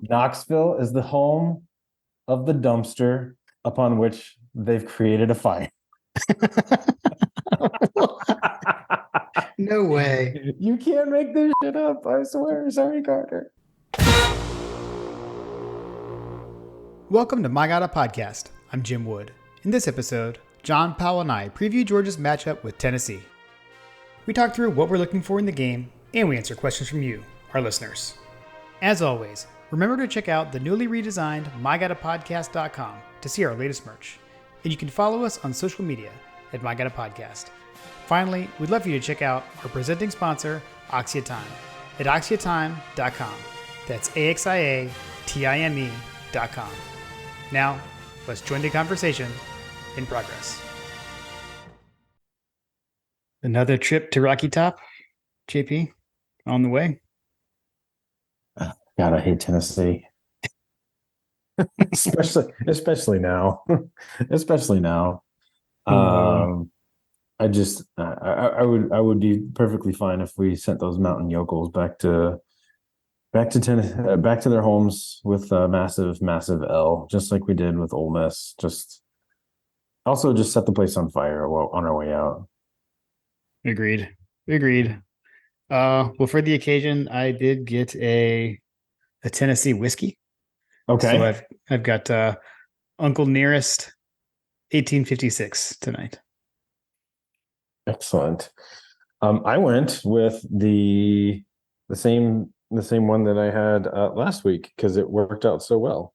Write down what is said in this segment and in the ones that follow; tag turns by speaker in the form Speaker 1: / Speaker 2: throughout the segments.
Speaker 1: Knoxville is the home of the dumpster upon which they've created a fire.
Speaker 2: No way.
Speaker 1: You can't make this shit up. I swear. Sorry, Carter.
Speaker 2: Welcome to My God, a Podcast. I'm Jim Wood. In this episode, John Powell and I preview Georgia's matchup with Tennessee. We talk through what we're looking for in the game, and we answer questions from you, our listeners. As always, remember to check out the newly redesigned MyGottaPodcast.com to see our latest merch. And you can follow us on social media at MyGottaPodcast. Finally, we'd love for you to check out our presenting sponsor, Oxia Time, at oxiatime.com. That's AXIATIME.com. Now, let's join the conversation in progress. Another trip to Rocky Top, JP, on the way.
Speaker 1: God, I hate Tennessee. especially now. especially now. I would be perfectly fine if we sent those mountain yokels back to Tennessee, back to their homes with a massive L, just like we did with Ole Miss. Just set the place on fire on our way out.
Speaker 2: Agreed. Well, for the occasion, I did get a Tennessee whiskey.
Speaker 1: Okay.
Speaker 2: So I've got Uncle Nearest 1856 tonight.
Speaker 1: Excellent. I went with the same one that I had last week because it worked out so well.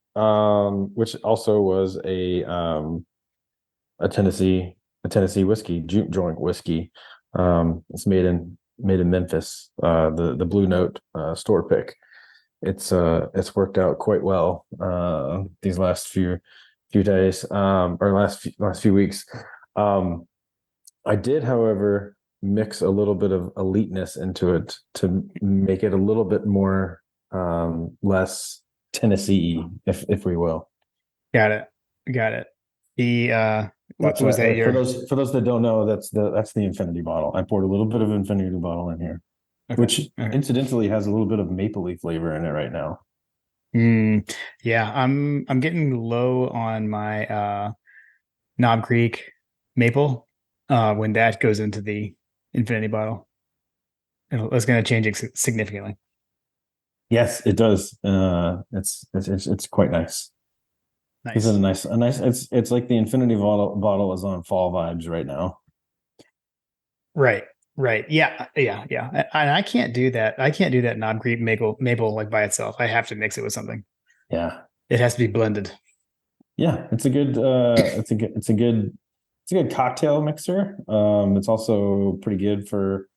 Speaker 1: Which also was a Tennessee whiskey, juke joint whiskey. It's made in Memphis. The Blue Note store pick. It's worked out quite well these last few days or last few weeks. I did, however, mix a little bit of eliteness into it to make it a little bit more less Tennessee, if we will.
Speaker 2: Got it. The what was that
Speaker 1: for
Speaker 2: year?
Speaker 1: those that don't know, that's the Infinity bottle. I poured a little bit of Infinity bottle in here, which incidentally has a little bit of maple leaf flavor in it right now.
Speaker 2: Yeah, I'm getting low on my Knob Creek maple when that goes into the Infinity bottle. It's going to change it significantly.
Speaker 1: Yes, it does. It's quite nice.
Speaker 2: Nice.
Speaker 1: It's a nice. It's like the Infinity bottle is on fall vibes right now.
Speaker 2: Right. Yeah. And I can't do that. I can't do that Knob Creek maple like by itself. I have to mix it with something.
Speaker 1: Yeah.
Speaker 2: It has to be blended.
Speaker 1: Yeah, it's a good cocktail mixer. It's also pretty good for,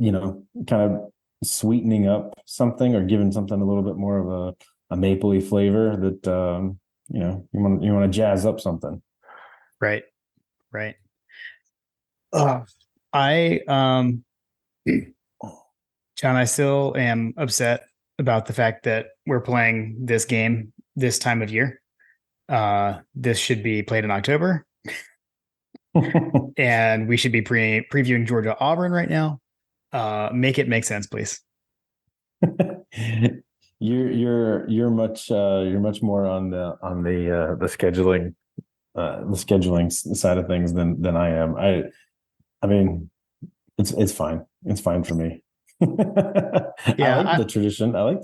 Speaker 1: kind of sweetening up something or giving something a little bit more of a mapley flavor that you want to jazz up something.
Speaker 2: Right. I John, I still am upset about the fact that we're playing this game this time of year. This should be played in October. And we should be previewing Georgia Auburn right now. Make it make sense, please.
Speaker 1: You're much more on the scheduling side of things than I am. I mean, it's fine. It's fine for me.
Speaker 2: Yeah,
Speaker 1: I like the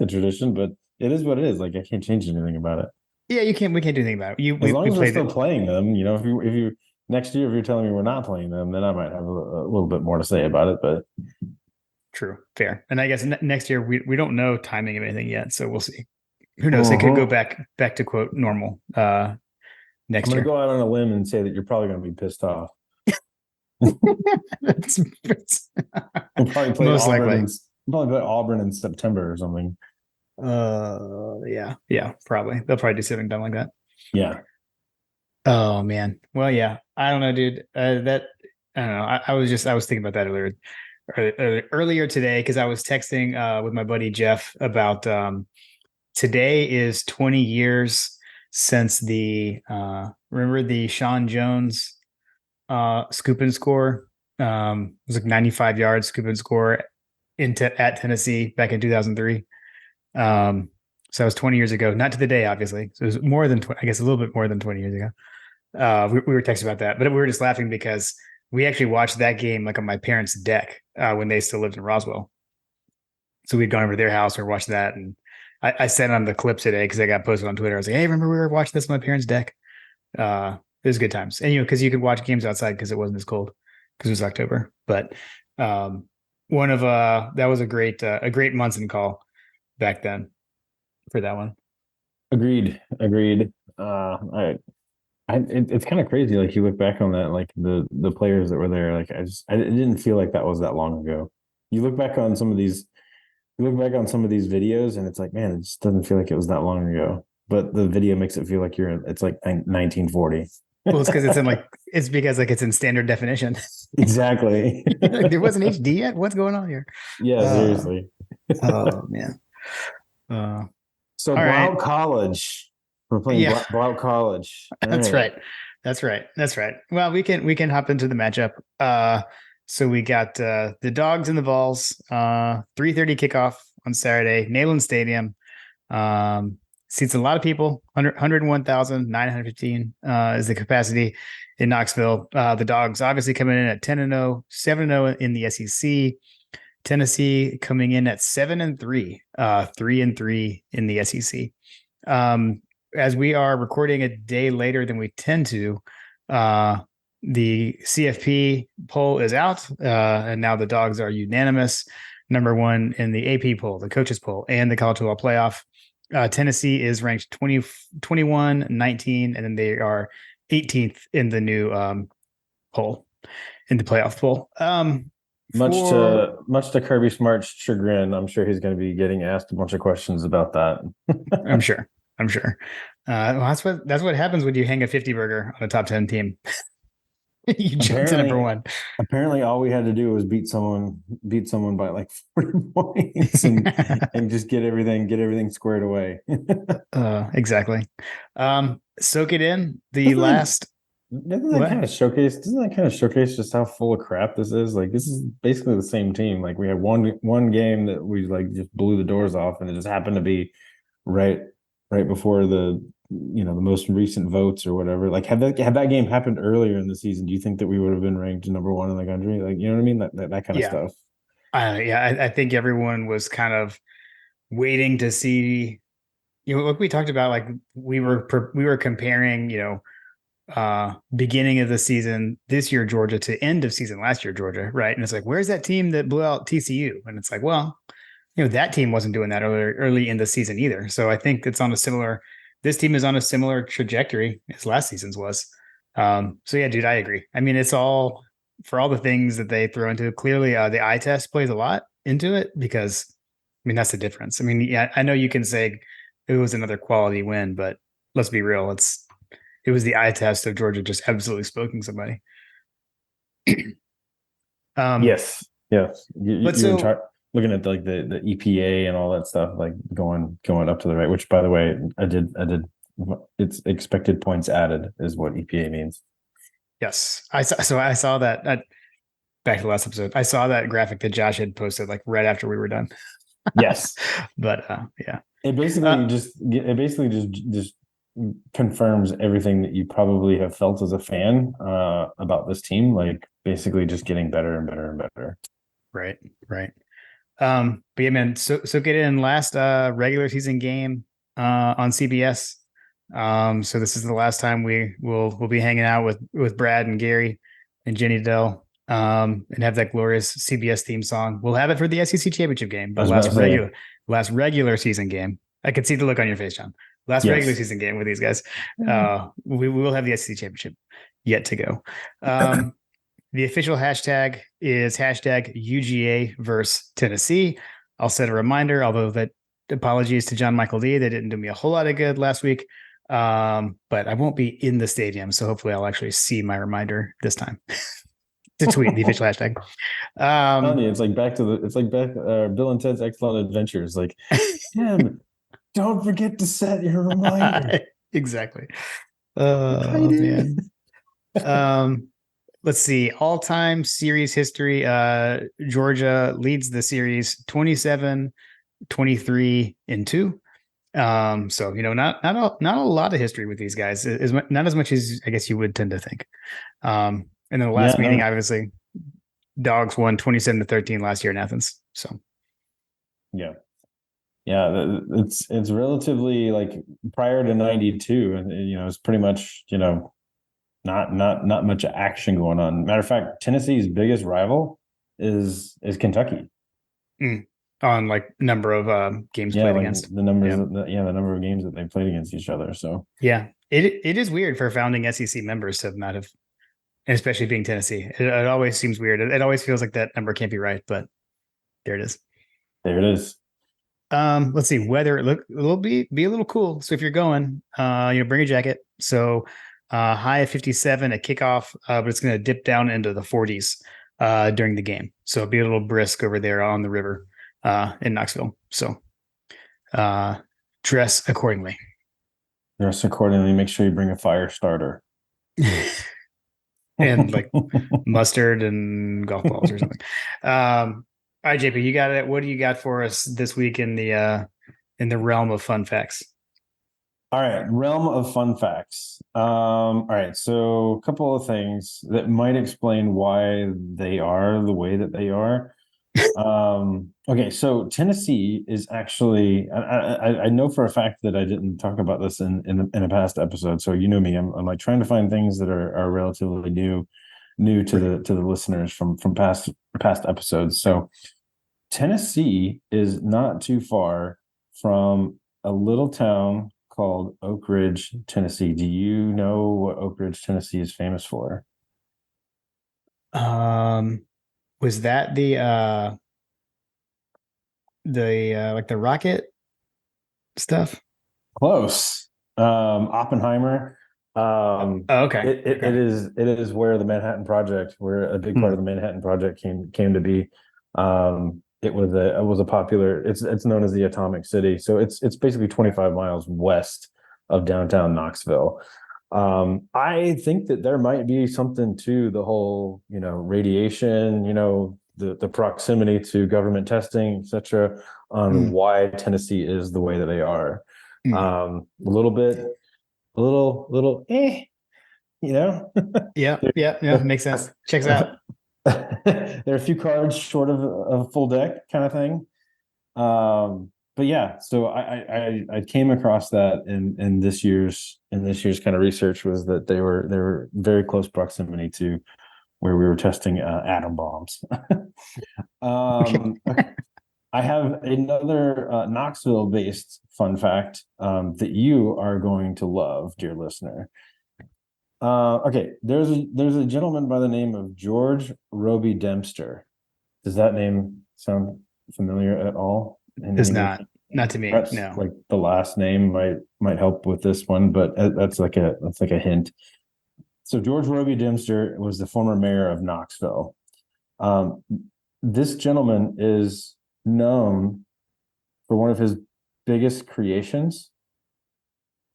Speaker 1: tradition, but it is what it is. Like, I can't change anything about it.
Speaker 2: Yeah, we can't do anything about it.
Speaker 1: As long as we're still playing them, if you next year, if you're telling me we're not playing them, then I might have a little bit more to say about it. But
Speaker 2: true, fair. And I guess next year we don't know timing of anything yet, so we'll see. Who knows? It could go back to quote normal next year.
Speaker 1: I'm going to go out on a limb and say that you're probably going to be pissed off.
Speaker 2: We'll
Speaker 1: probably play Most Auburn play Auburn in September or something.
Speaker 2: Yeah, probably. They'll probably do something dumb like that.
Speaker 1: Yeah.
Speaker 2: Oh man. Well, yeah. I don't know, dude. I don't know. I was thinking about that earlier today because I was texting with my buddy Jeff about today is 20 years since the remember the Sean Jones scoop and score. It was like 95 yards scoop and score at Tennessee back in 2003. So it was 20 years ago, not to the day, obviously. So it was more than, I guess, a little bit more than 20 years ago. We were texting about that, but we were just laughing because we actually watched that game like on my parents' deck when they still lived in Roswell. So we'd gone over to their house or watched that, and I sent on the clip today because I got posted on Twitter. I was like, "Hey, remember we were watching this on my parents' deck?" It was good times, and because you could watch games outside because it wasn't as cold because it was October. But one of that was a great Munson call back then for that one.
Speaker 1: Agreed. It's kind of crazy. Like you look back on that, like the players that were there. Like I didn't feel like that was that long ago. You look back on some of these, videos, and it's like, man, it just doesn't feel like it was that long ago. But the video makes it feel like it's like 1940.
Speaker 2: Well, it's because it's in standard definition.
Speaker 1: Exactly.
Speaker 2: Like, there wasn't HD yet. What's going on here?
Speaker 1: Yeah, seriously.
Speaker 2: Oh man.
Speaker 1: So
Speaker 2: all right.
Speaker 1: Blount College. We're playing
Speaker 2: Yeah.
Speaker 1: Blount College. All
Speaker 2: That's
Speaker 1: right.
Speaker 2: right. That's right. Well, we can hop into the matchup. So we got the Dogs and the Vols. 3:30 kickoff on Saturday, Neyland Stadium. Seats a lot of people. 101,915 is the capacity in Knoxville. The Dogs obviously coming in at 10-0, 7-0 in the SEC. Tennessee coming in at 7-3, 3-3 in the SEC. As we are recording a day later than we tend to, the CFP poll is out, and now the Dogs are unanimous number one in the AP poll, the coaches poll, and the college football playoff. Tennessee is ranked 20, 21, 19, and then they are 18th in the new poll, in the playoff poll.
Speaker 1: Much to Kirby Smart's chagrin, I'm sure he's going to be getting asked a bunch of questions about that.
Speaker 2: I'm sure. Well, that's what happens when you hang a 50 burger on a top 10 team. You jump to number one.
Speaker 1: Apparently, all we had to do was beat someone by like 40 points and just get everything squared away.
Speaker 2: Exactly. Soak it in.
Speaker 1: Doesn't that kind of showcase just how full of crap this is? Like, this is basically the same team. Like, we had one game that we like just blew the doors off, and it just happened to be right before the most recent votes or whatever. Like, had that game happened earlier in the season, do you think that we would have been ranked number one in the country? Like, you know what I mean? That kind of stuff.
Speaker 2: I think everyone was kind of waiting to see, what we talked about. Like, we were comparing, beginning of the season this year Georgia to end of season last year Georgia, right? And it's like, where's that team that blew out TCU? And it's like, well, that team wasn't doing that early in the season either. So I think this team is on a similar trajectory as last season's was. So yeah, dude, I agree. I mean, it's all for all the things that they throw into it. Clearly, the eye test plays a lot into it because, I mean, that's the difference. I mean, yeah, I know you can say it was another quality win, but let's be real. It was the eye test of Georgia just absolutely smoking somebody.
Speaker 1: Yes. Looking at like the EPA and all that stuff, like going up to the right, which, by the way, I did it's expected points added is what EPA means.
Speaker 2: Yes. I saw that back to the last episode. I saw that graphic that Josh had posted like right after we were done.
Speaker 1: Yes.
Speaker 2: But yeah.
Speaker 1: It basically just confirms everything that you probably have felt as a fan about this team, like basically just getting better and better and better.
Speaker 2: Right. But yeah, man, so get in last regular season game on CBS. So this is the last time we'll be hanging out with Brad and Gary and Jenny Dell and have that glorious CBS theme song. We'll have it for the SEC championship game, but last regular season game. I could see the look on your face, John. Regular season game with these guys. We will have the SEC championship yet to go. The official hashtag is hashtag UGA versus Tennessee. I'll set a reminder, although that apologies to John Michael D. They didn't do me a whole lot of good last week. But I won't be in the stadium, so hopefully I'll actually see my reminder this time to tweet the official hashtag.
Speaker 1: It's like Bill and Ted's Excellent Adventures. Like, Tim, don't forget to set your reminder.
Speaker 2: Exactly. Man. Let's see. All-time series history. Georgia leads the series 27-23-2. So not a lot of history with these guys, not as much as I guess you would tend to think. And then the
Speaker 1: Yeah,
Speaker 2: last meeting,
Speaker 1: no,
Speaker 2: obviously, Dogs won 27-13 last year in Athens. So
Speaker 1: yeah. Yeah, it's relatively like prior to 92, and it's pretty much, not much action going on. Matter of fact, Tennessee's biggest rival is Kentucky.
Speaker 2: on like number of games
Speaker 1: Yeah,
Speaker 2: played
Speaker 1: like
Speaker 2: against.
Speaker 1: the numbers,
Speaker 2: Yeah.
Speaker 1: the number of games that they played against each other. So
Speaker 2: Yeah. It is weird for founding SEC members to not have, and especially being Tennessee. It always seems weird. It always feels like that number can't be right, but there it is.
Speaker 1: there it is.
Speaker 2: Let's see. Weather it'll be a little cool. So if you're going, bring a jacket. So high of 57 at kickoff, but it's gonna dip down into the 40s during the game. So it'll be a little brisk over there on the river in Knoxville. So dress accordingly.
Speaker 1: Dress accordingly. Make sure you bring a fire starter.
Speaker 2: And like mustard and golf balls or something. All right, JP, you got it. What do you got for us this week in the realm of fun facts?
Speaker 1: All right, realm of fun facts. All right, so a couple of things that might explain why they are the way that they are. Okay, so Tennessee is actually, I know for a fact that I didn't talk about this in a past episode. So you know me, I'm like trying to find things that are relatively new to the listeners from past episodes. So Tennessee is not too far from a little town called Oak Ridge, Tennessee. Do you know what Oak Ridge, Tennessee is famous for?
Speaker 2: Was that the like the rocket stuff?
Speaker 1: Close. Oppenheimer.
Speaker 2: Oh, okay.
Speaker 1: It is where the Manhattan Project, where a big part of the Manhattan Project came to be. It was a popular. It's known as the Atomic City. So it's basically 25 miles west of downtown Knoxville. I think that there might be something to the whole, radiation, the proximity to government testing, etc., on why Tennessee is the way that they are. A little, you know.
Speaker 2: Yeah. Makes sense. Checks out.
Speaker 1: There are a few cards short of a full deck kind of thing. But yeah, so I came across that in this year's kind of research, was that they were very close proximity to where we were testing atom bombs. I have another Knoxville based fun fact that you are going to love, dear listener. Okay, there's a gentleman by the name of George Roby Dempster. Does that name sound familiar at all?
Speaker 2: Does not to me.
Speaker 1: Perhaps
Speaker 2: No.
Speaker 1: like the last name might help with this one, but that's like a hint. So George Roby Dempster was the former mayor of Knoxville. This gentleman is known for one of his biggest creations,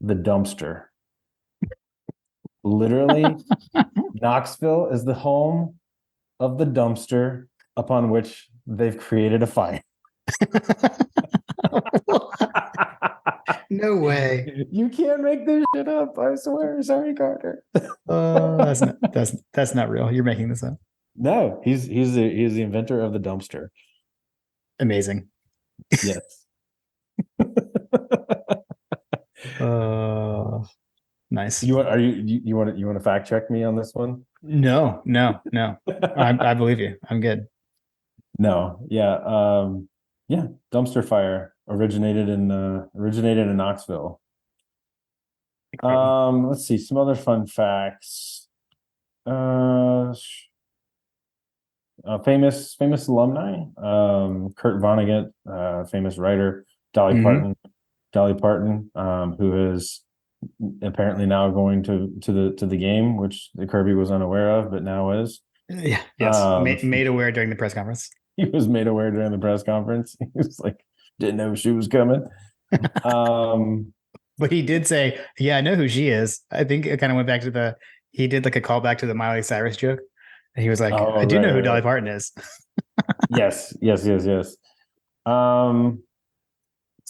Speaker 1: the dumpster. Literally, Knoxville is the home of the dumpster upon which they've created a fire.
Speaker 2: No way.
Speaker 1: You can't make this shit up. I swear. Sorry, Carter.
Speaker 2: That's not real. You're making this up.
Speaker 1: No, he's the inventor of the dumpster.
Speaker 2: Amazing.
Speaker 1: Yes.
Speaker 2: Nice.
Speaker 1: You want to fact check me on this one?
Speaker 2: No. I believe you. I'm good.
Speaker 1: No. Yeah. Yeah. Dumpster fire originated in Knoxville. Let's see some other fun facts. Famous alumni. Kurt Vonnegut, famous writer. Dolly Parton, who is apparently now going to the game, which the Kirby was unaware of, but now is.
Speaker 2: Yeah. Yes. Made aware during the press conference.
Speaker 1: He was made aware during the press conference. He was like, didn't know she was coming.
Speaker 2: But he did say, "Yeah, I know who she is." I think it kind of went back to he did like a callback to the Miley Cyrus joke, and he was like, "I do know who Dolly Parton is."
Speaker 1: Yes.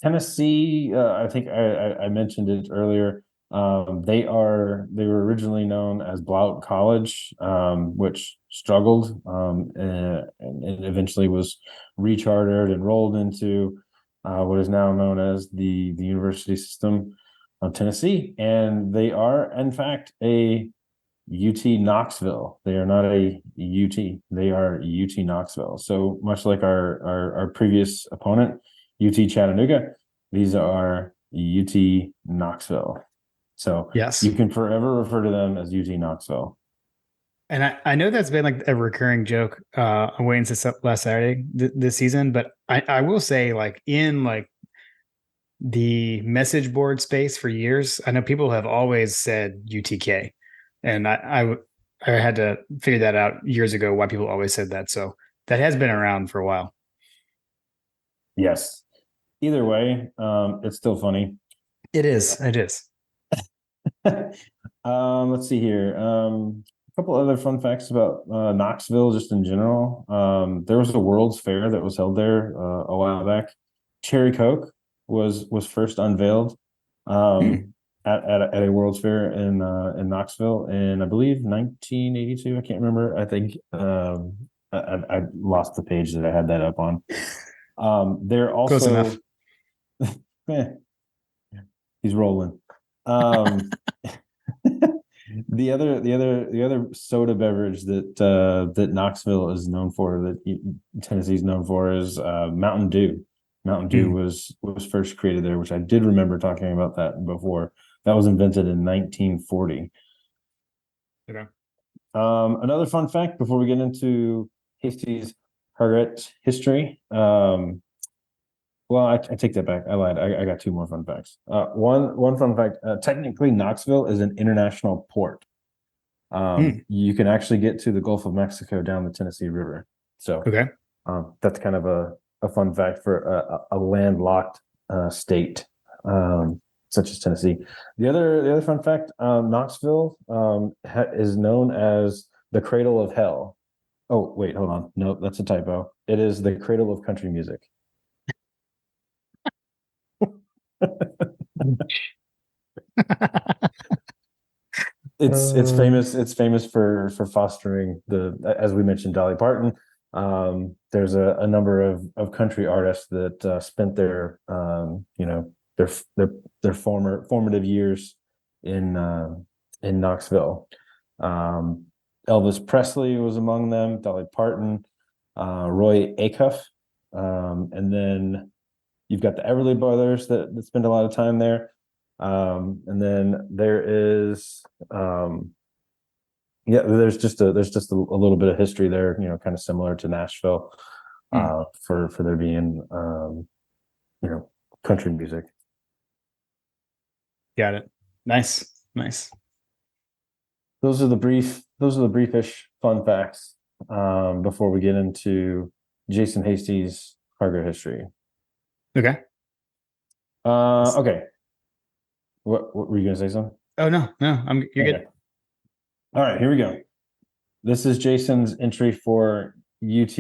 Speaker 1: Tennessee, I think I mentioned it earlier. They were originally known as Blount College, which struggled, and eventually was rechartered and rolled into what is now known as the University System of Tennessee. And they are, in fact, a UT Knoxville. They are not a UT. They are UT Knoxville. So much like our previous opponent, UT Chattanooga, these are UT Knoxville. So
Speaker 2: Yes.
Speaker 1: you can forever refer to them as UT Knoxville.
Speaker 2: And I know that's been like a recurring joke away since last Saturday this season, but I will say like in like the message board space for years, I know people have always said UTK, and I had to figure that out years ago why people always said that. So that has been around for a while.
Speaker 1: Yes. Either way, it's still funny.
Speaker 2: It is. It is.
Speaker 1: Let's see here. A couple other fun facts about Knoxville, just in general. There was a World's Fair that was held there a while back. Cherry Coke was first unveiled at a World's Fair in Knoxville in, I believe, 1982. I can't remember. I think I lost the page that I had that up on. They're
Speaker 2: Close
Speaker 1: also
Speaker 2: enough.
Speaker 1: he's rolling. The other soda beverage that Knoxville is known for, that Tennessee's known for, is Mountain Dew. Mountain Dew was first created there, which I did remember talking about that before. That was invented in 1940.
Speaker 2: Okay.
Speaker 1: Another fun fact before we get into Hasty's Hargett history. Well, I take that back. I lied. I got two more fun facts. One fun fact. Technically, Knoxville is an international port. You can actually get to the Gulf of Mexico down the Tennessee River. So
Speaker 2: Okay.
Speaker 1: that's kind of a fun fact for a landlocked state such as Tennessee. The other fun fact: Knoxville is known as the cradle of hell. Oh, wait, hold on. No, that's a typo. It is the cradle of country music. It's famous for fostering as we mentioned, Dolly Parton. There's a number of country artists that spent their their formative years in Knoxville. Elvis Presley was among them, Dolly Parton, Roy Acuff, and then you've got the Everly Brothers that spend a lot of time there. And then there is there's just a little bit of history there, kind of similar to Nashville, for there being country music.
Speaker 2: Got it. Nice.
Speaker 1: Those are the briefish fun facts before we get into Jason Hasty's Hargett history.
Speaker 2: Okay.
Speaker 1: Okay. What were you gonna say, something?
Speaker 2: Oh no, you're
Speaker 1: Okay.
Speaker 2: good.
Speaker 1: All right, here we go. This is Jason's entry for UT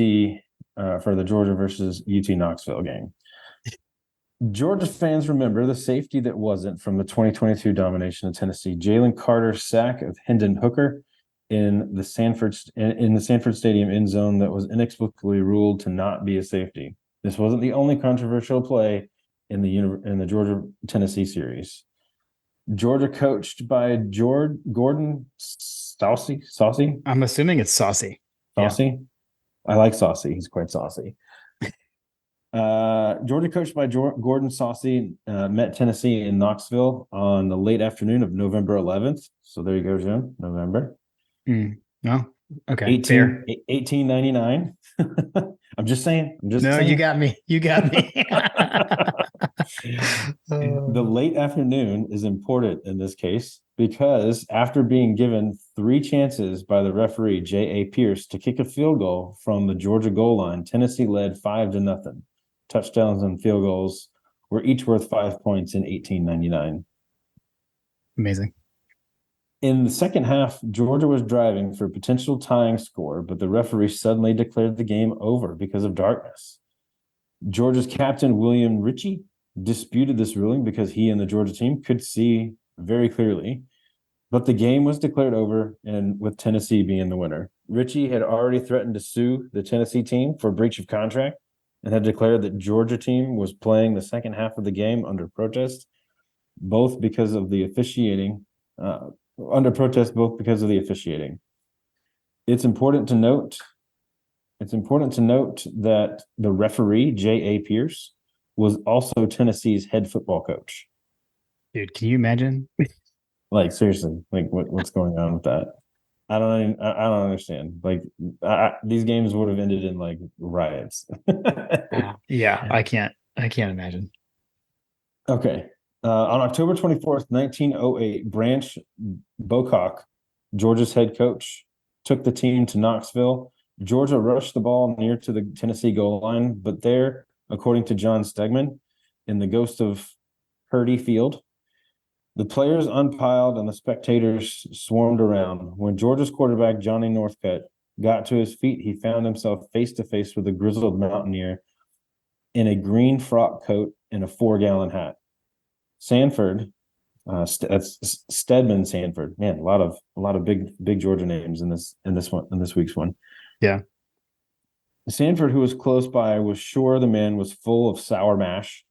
Speaker 1: for the Georgia versus UT Knoxville game. Georgia fans remember the safety that wasn't from the 2022 domination of Tennessee. Jalen Carter's sack of Hendon Hooker in the Sanford Stadium end zone that was inexplicably ruled to not be a safety. This wasn't the only controversial play in the Georgia Tennessee series. Georgia coached by Gordon Saucy.
Speaker 2: I'm assuming it's saucy.
Speaker 1: Saucy. Yeah. I like Saucy. He's quite saucy. Georgia coached by Gordon Saucy met Tennessee in Knoxville on the late afternoon of November 11th. So there you go, Jim. November.
Speaker 2: No. Okay.
Speaker 1: 1899. I'm just saying.
Speaker 2: You got me.
Speaker 1: The late afternoon is important in this case because after being given 3 chances by the referee J.A. Pierce to kick a field goal from the Georgia goal line, Tennessee led 5-0. Touchdowns and field goals were each worth 5 points in 1899.
Speaker 2: Amazing.
Speaker 1: In the second half, Georgia was driving for a potential tying score, but the referee suddenly declared the game over because of darkness. Georgia's captain, William Ritchie, disputed this ruling because he and the Georgia team could see very clearly. But the game was declared over, and with Tennessee being the winner. Richie had already threatened to sue the Tennessee team for breach of contract and had declared that Georgia team was playing the second half of the game under protest, both because of the officiating. Under protest, both because of the officiating. It's important to note. It's important to note that the referee J.A. Pierce was also Tennessee's head football coach.
Speaker 2: Dude, can you imagine?
Speaker 1: Like seriously, like what's going on with that? I don't understand. Like these games would have ended in like riots.
Speaker 2: Yeah, I can't imagine.
Speaker 1: Okay. On October 24th, 1908, Branch Bocock, Georgia's head coach, took the team to Knoxville. Georgia rushed the ball near to the Tennessee goal line, but there, according to John Stegman, in the ghost of Purdy Field, the players unpiled and the spectators swarmed around. When Georgia's quarterback, Johnny Northcutt, got to his feet, he found himself face to face with a grizzled mountaineer in a green frock coat and a 4-gallon hat. Sanford, that's Stedman Sanford. Man, a lot of big Georgia names in this week's one.
Speaker 2: Yeah.
Speaker 1: Sanford, who was close by, was sure the man was full of sour mash.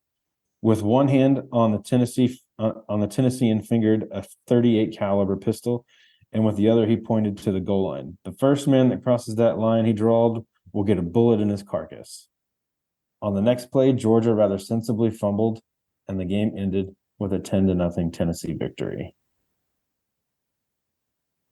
Speaker 1: With one hand on the Tennessean fingered a 38 caliber pistol, and with the other he pointed to the goal line. The first man that crosses that line, he drawled, will get a bullet in his carcass. On the next play, Georgia rather sensibly fumbled, and the game ended with a 10-0 Tennessee victory.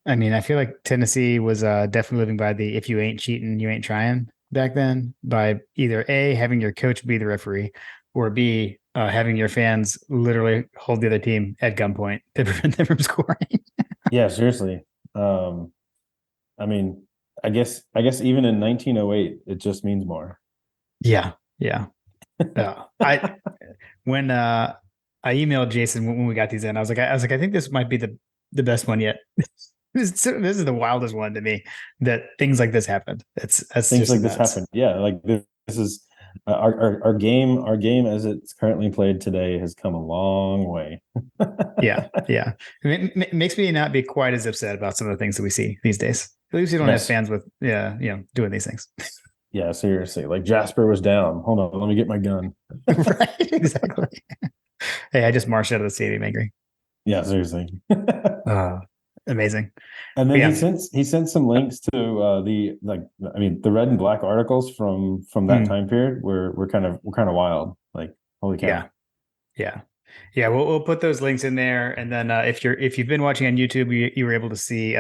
Speaker 2: I mean, I feel like Tennessee was definitely living by the "if you ain't cheating, you ain't trying" back then, by either A, having your coach be the referee, or B, having your fans literally hold the other team at gunpoint to prevent them from scoring.
Speaker 1: Yeah, seriously. I mean, I guess even in 1908, it just means more.
Speaker 2: Yeah, yeah. I when I emailed Jason when we got these in, I was like, I think this might be the best one yet. This is the wildest one to me, that things like this happened. That's
Speaker 1: Things
Speaker 2: just
Speaker 1: like this
Speaker 2: nuts.
Speaker 1: happen. Yeah, like this is our game as it's currently played today has come a long way.
Speaker 2: Yeah, yeah. It makes me not be quite as upset about some of the things that we see these days. At least we don't have
Speaker 1: Yes.
Speaker 2: fans with, yeah, doing these things.
Speaker 1: Yeah, seriously. Like Jasper was down. Hold on, let me get my gun.
Speaker 2: Right, exactly. Hey, I just marched out of the stadium angry.
Speaker 1: Yeah, seriously.
Speaker 2: Uh, Amazing.
Speaker 1: And
Speaker 2: But
Speaker 1: then
Speaker 2: yeah.
Speaker 1: he sent some links to the like I mean the red and black articles from that
Speaker 2: Mm,
Speaker 1: time period were kind of wild. Like holy
Speaker 2: yeah.
Speaker 1: cow.
Speaker 2: Yeah. Yeah. We'll put those links in there. And then if you've been watching on YouTube, you were able to see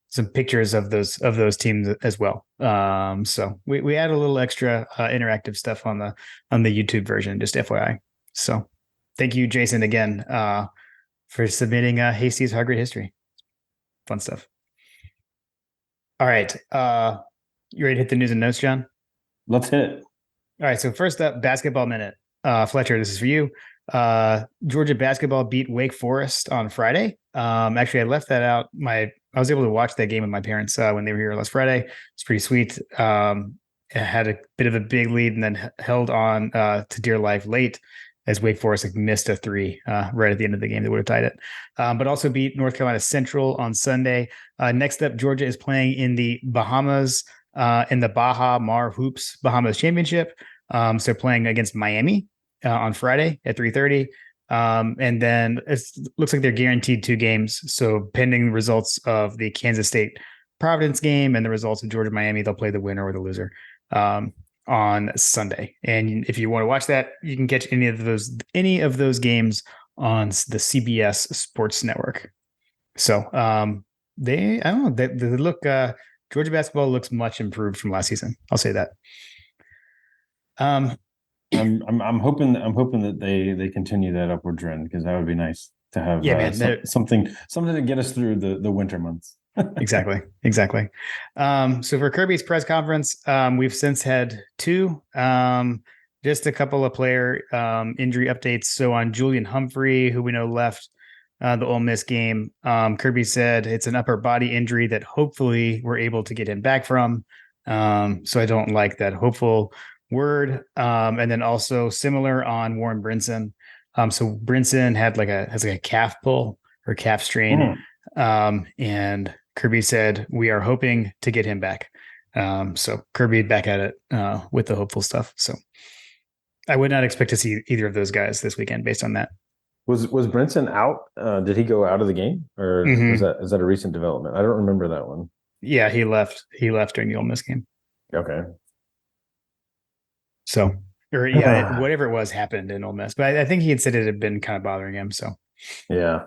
Speaker 2: some pictures of those teams as well. So we add a little extra interactive stuff on the YouTube version, just FYI. So thank you, Jason, again, for submitting Hasty's Hard Grid History. Fun stuff. All right. You ready to hit the news and notes, John?
Speaker 1: Let's hit it.
Speaker 2: All right. So first up, basketball minute. Fletcher, this is for you. Georgia basketball beat Wake Forest on Friday. Actually, I left that out. I was able to watch that game with my parents when they were here last Friday. It's pretty sweet. It had a bit of a big lead and then held on to dear life late, as Wake Forest missed a three right at the end of the game that would have tied it. But also beat North Carolina Central on Sunday. Next up, Georgia is playing in the Bahamas in the Baha Mar Hoops Bahamas Championship. So they're playing against Miami on Friday at 3:30. And then it looks like they're guaranteed 2 games. So pending results of the Kansas State Providence game and the results of Georgia Miami, they'll play the winner or the loser on Sunday. And if you want to watch that, you can catch any of those games on the CBS Sports Network. So I don't know, they look Georgia basketball looks much improved from last season. I'll say that.
Speaker 1: I'm hoping that they continue that upward trend because that would be nice to have
Speaker 2: Yeah, man.
Speaker 1: something to get us through the winter months.
Speaker 2: Exactly. So for Kirby's press conference, we've since had 2. Just a couple of player injury updates. So on Julian Humphrey, who we know left the Ole Miss game, Kirby said it's an upper body injury that hopefully we're able to get him back from. So I don't like that hopeful word. And then also similar on Warren Brinson. So Brinson has like a calf pull or calf strain.
Speaker 1: Mm.
Speaker 2: And Kirby said, we are hoping to get him back. So Kirby back at it with the hopeful stuff. So I would not expect to see either of those guys this weekend based on that.
Speaker 1: Was Brinson out? Did he go out of the game, or was
Speaker 2: Mm-hmm.
Speaker 1: that is that a recent development? I don't remember that one.
Speaker 2: Yeah, he left. He left during the Ole Miss game.
Speaker 1: Okay.
Speaker 2: So, or yeah, whatever it was happened in Ole Miss. But I think he had said it had been kind of bothering him. So,
Speaker 1: Yeah,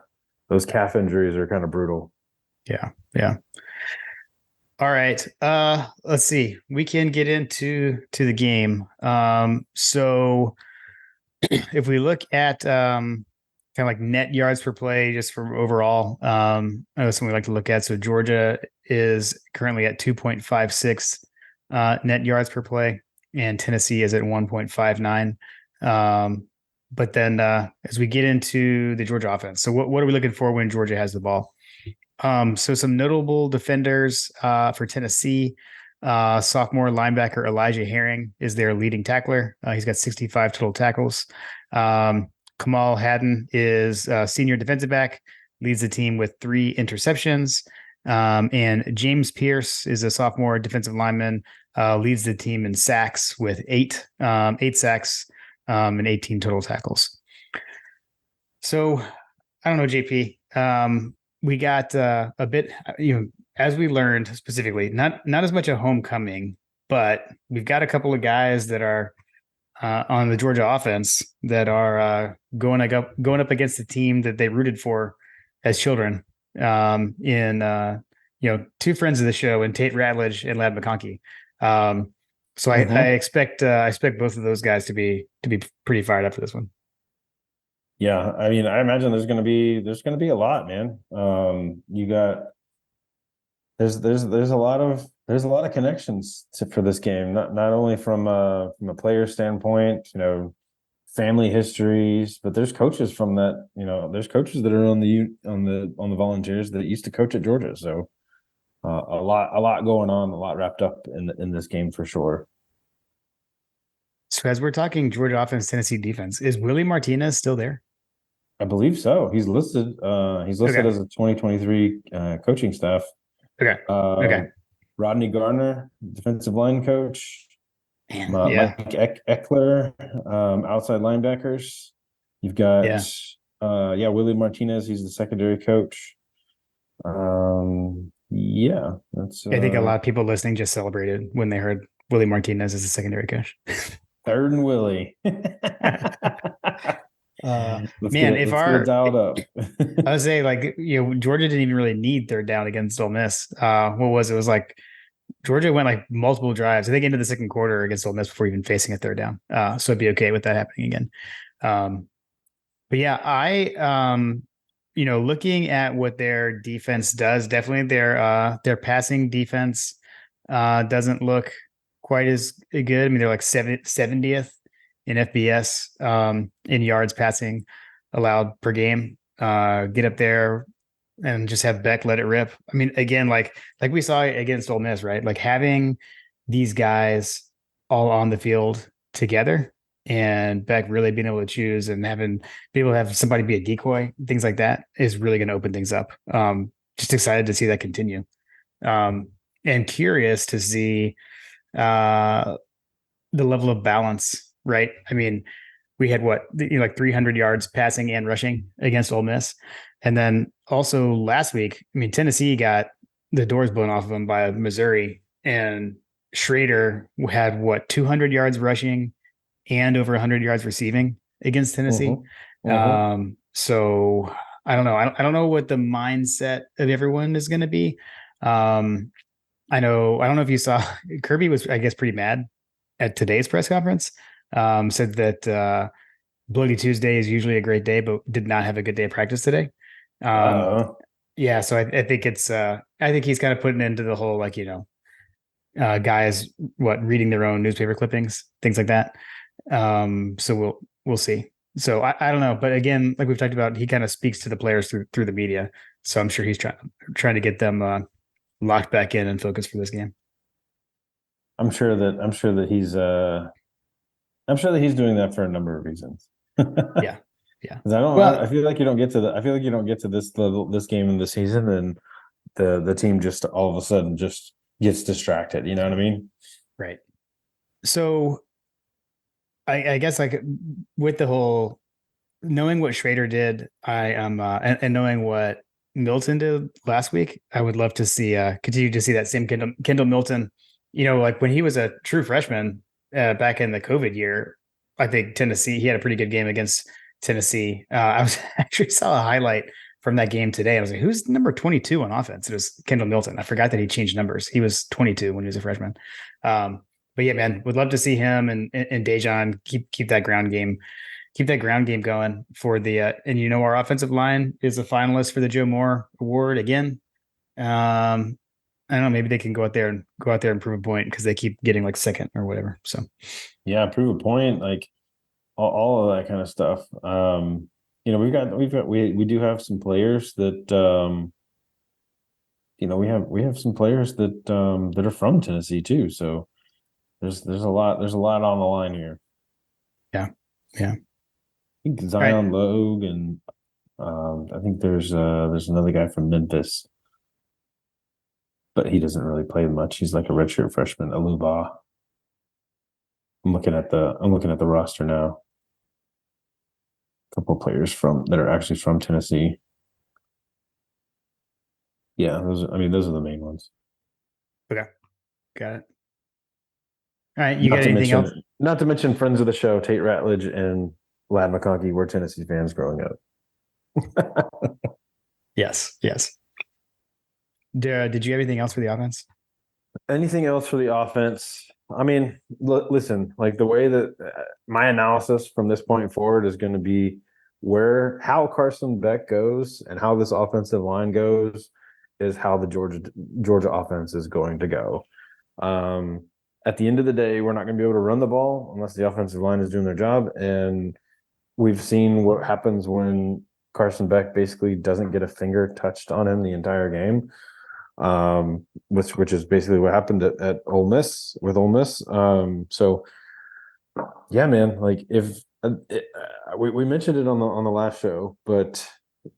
Speaker 1: those calf injuries are kind of brutal.
Speaker 2: yeah, yeah. All right. Let's see. We can get into the game. So if we look at kind of like net yards per play, just from overall, that's something we like to look at. So Georgia is currently at 2.56 net yards per play, and Tennessee is at 1.59. But then as we get into the Georgia offense, so what are we looking for when Georgia has the ball? So some notable defenders for Tennessee. Sophomore linebacker Elijah Herring is their leading tackler. He's got 65 total tackles. Kamal Haddon is senior defensive back, leads the team with 3 interceptions. And James Pierce is a sophomore defensive lineman, leads the team in sacks with 8 sacks and 18 total tackles. So I don't know, JP. We got a bit, as we learned specifically, not as much a homecoming, but we've got a couple of guys that are on the Georgia offense that are going up against the team that they rooted for as children. In 2 friends of the show, and Tate Ratledge and Ladd McConkey. So I expect both of those guys to be pretty fired up for this one.
Speaker 1: Yeah, I mean, I imagine there's going to be a lot, man. You got there's a lot of connections for this game, not only from a player standpoint, family histories, but there's coaches from that, there's coaches that are on the Volunteers that used to coach at Georgia. So a lot going on, a lot wrapped up in this game for sure.
Speaker 2: So as we're talking Georgia offense, Tennessee defense, is Willie Martinez still there?
Speaker 1: I believe so. He's listed. He's listed as a 2023 coaching staff.
Speaker 2: Okay. Okay.
Speaker 1: Rodney Garner, defensive line coach.
Speaker 2: Man,
Speaker 1: Mike Eckler, outside linebackers. You've got Willie Martinez. He's the secondary coach. That's.
Speaker 2: I think a lot of people listening just celebrated when they heard Willie Martinez as a secondary coach.
Speaker 1: Third and Willie.
Speaker 2: Let's get it
Speaker 1: dialed up.
Speaker 2: I would say, Georgia didn't even really need third down against Ole Miss. What was it? It was like Georgia went like multiple drives, I think, into the second quarter against Ole Miss before even facing a third down. So I'd be okay with that happening again. But yeah, looking at what their defense does, definitely their passing defense doesn't look quite as good. I mean, they're like 70th in FBS in yards passing allowed per game. Get up there and just have Beck let it rip. I mean, again, like we saw against Ole Miss, right? Like having these guys all on the field together and Beck really being able to choose and be able to have somebody be a decoy, things like that is really going to open things up. Just excited to see that continue. And curious to see the level of balance, right? I mean, we had like 300 yards passing and rushing against Ole Miss. And then also last week, I mean, Tennessee got the doors blown off of them by Missouri, and Schrader had 200 yards rushing and over 100 yards receiving against Tennessee. So I don't know. I don't know what the mindset of everyone is going to be. I don't know if you saw Kirby was, I guess, pretty mad at today's press conference. Said that Bloody Tuesday is usually a great day, but did not have a good day of practice today. Yeah, so I think I think he's kind of putting into the whole guys reading their own newspaper clippings, things like that. So we'll see. So I don't know, but again, like we've talked about, he kind of speaks to the players through the media. So I'm sure he's trying to get them locked back in and focused for this game.
Speaker 1: I'm sure that I'm sure that he's doing that for a number of reasons.
Speaker 2: Yeah. Yeah.
Speaker 1: 'Cause I
Speaker 2: Well,
Speaker 1: feel like you don't get to I feel like you don't get to this level, this game in the season, and the team just all of a sudden just gets distracted. You know what I mean?
Speaker 2: right. So I guess like with the whole knowing what Schrader did, I am and knowing what Milton did last week, I would love to see continue to see that same Kendall Milton. Like when he was a true freshman back in the COVID year, I think Tennessee, he had a pretty good game against Tennessee. I was actually saw a highlight from that game today. I was like, who's number 22 on offense? It was Kendall Milton. I forgot that he changed numbers. He was 22 when he was a freshman. But yeah, man, would love to see him and Dejan keep that ground game going for the and our offensive line is a finalist for the Joe Moore Award again. I don't know, maybe they can go out there and prove a point because they keep getting like second or whatever. So
Speaker 1: Yeah, prove a point, like all of that kind of stuff. We do have some players that we have some players that are from Tennessee too. So there's a lot on the line here.
Speaker 2: yeah. Yeah.
Speaker 1: I think
Speaker 2: All right.
Speaker 1: Zion Logue and I think there's another guy from Memphis, but he doesn't really play much. He's like a redshirt freshman, Aluba. I'm looking at the roster now. A couple of players that are actually from Tennessee. Yeah, those are the main ones.
Speaker 2: Okay. Got it. All right. You got anything else?
Speaker 1: Not to mention friends of the show, Tate Ratledge and Lad McConkey were Tennessee fans growing up.
Speaker 2: Yes. Yes. Did you have anything else for the offense?
Speaker 1: Anything else for the offense? I mean, listen, like the way that my analysis from this point forward is going to be how Carson Beck goes and how this offensive line goes is how the Georgia offense is going to go. At the end of the day, we're not going to be able to run the ball unless the offensive line is doing their job. And we've seen what happens when Carson Beck basically doesn't get a finger touched on him the entire game. Which is basically what happened at Ole Miss with Ole Miss. So yeah, man, like if we mentioned it on the last show, but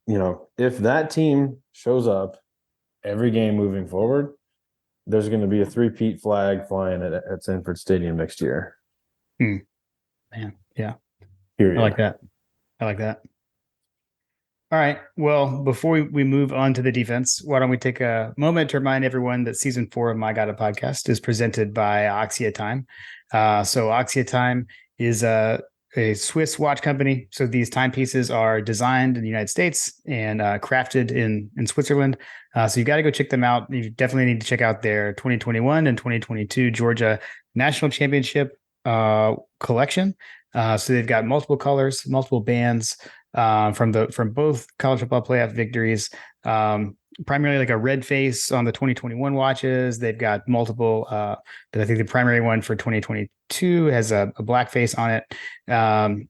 Speaker 1: if that team shows up every game moving forward, there's going to be a three-peat flag flying at Sanford Stadium next year.
Speaker 2: Man, yeah.
Speaker 1: Period.
Speaker 2: I like that. All right. Well, before we move on to the defense, why don't we take a moment to remind everyone that season 4 of My God a Podcast is presented by Oxia Time. So Oxia Time is a Swiss watch company. So these timepieces are designed in the United States and crafted in Switzerland. So you got to go check them out. You definitely need to check out their 2021 and 2022 Georgia National Championship collection. So they've got multiple colors, multiple bands. From both college football playoff victories, primarily like a red face on the 2021 watches. They've got multiple, but I think the primary one for 2022 has a black face on it. And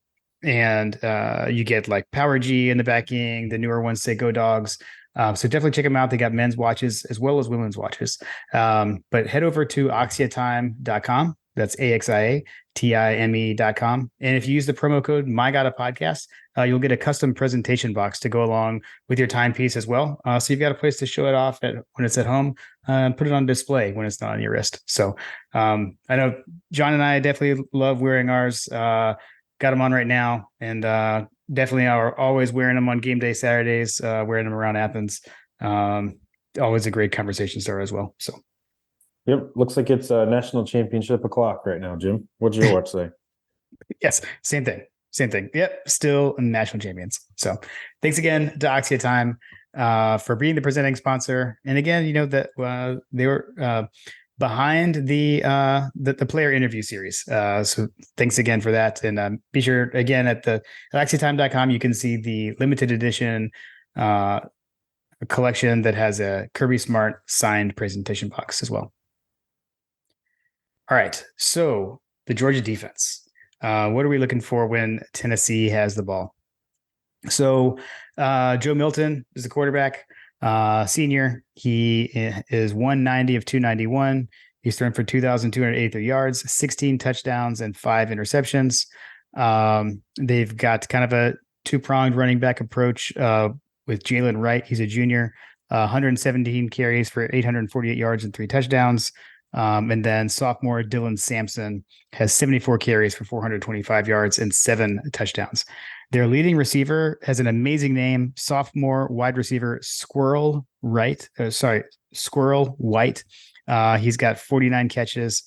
Speaker 2: you get like Power G in the backing. The newer ones say Go Dogs. So definitely check them out. They got men's watches as well as women's watches. But head over to oxiatime.com. That's AXIATIME.com. And if you use the promo code MyGottaPodcast, you'll get a custom presentation box to go along with your timepiece as well. So you've got a place to show it off when it's at home and put it on display when it's not on your wrist. So I know John and I definitely love wearing ours. Got them on right now, and definitely are always wearing them on game day Saturdays, wearing them around Athens. Always a great conversation starter as well. So.
Speaker 1: Yep, looks like it's a national championship o'clock right now, Jim. What's your watch say?
Speaker 2: Yes, same thing. Yep, still national champions. So thanks again to Oxia Time for being the presenting sponsor. And again, that they were behind the player interview series. So thanks again for that. And be sure again at oxiatime.com, you can see the limited edition collection that has a Kirby Smart signed presentation box as well. All right, so the Georgia defense. What are we looking for when Tennessee has the ball? So Joe Milton is the quarterback, senior. He is 190 of 291. He's thrown for 2,283 yards, 16 touchdowns, and 5 interceptions. They've got kind of a two-pronged running back approach with Jalen Wright. He's a junior, 117 carries for 848 yards and 3 touchdowns. And then sophomore Dylan Sampson has 74 carries for 425 yards and 7 touchdowns. Their leading receiver has an amazing name, sophomore wide receiver Squirrel White. He's got 49 catches,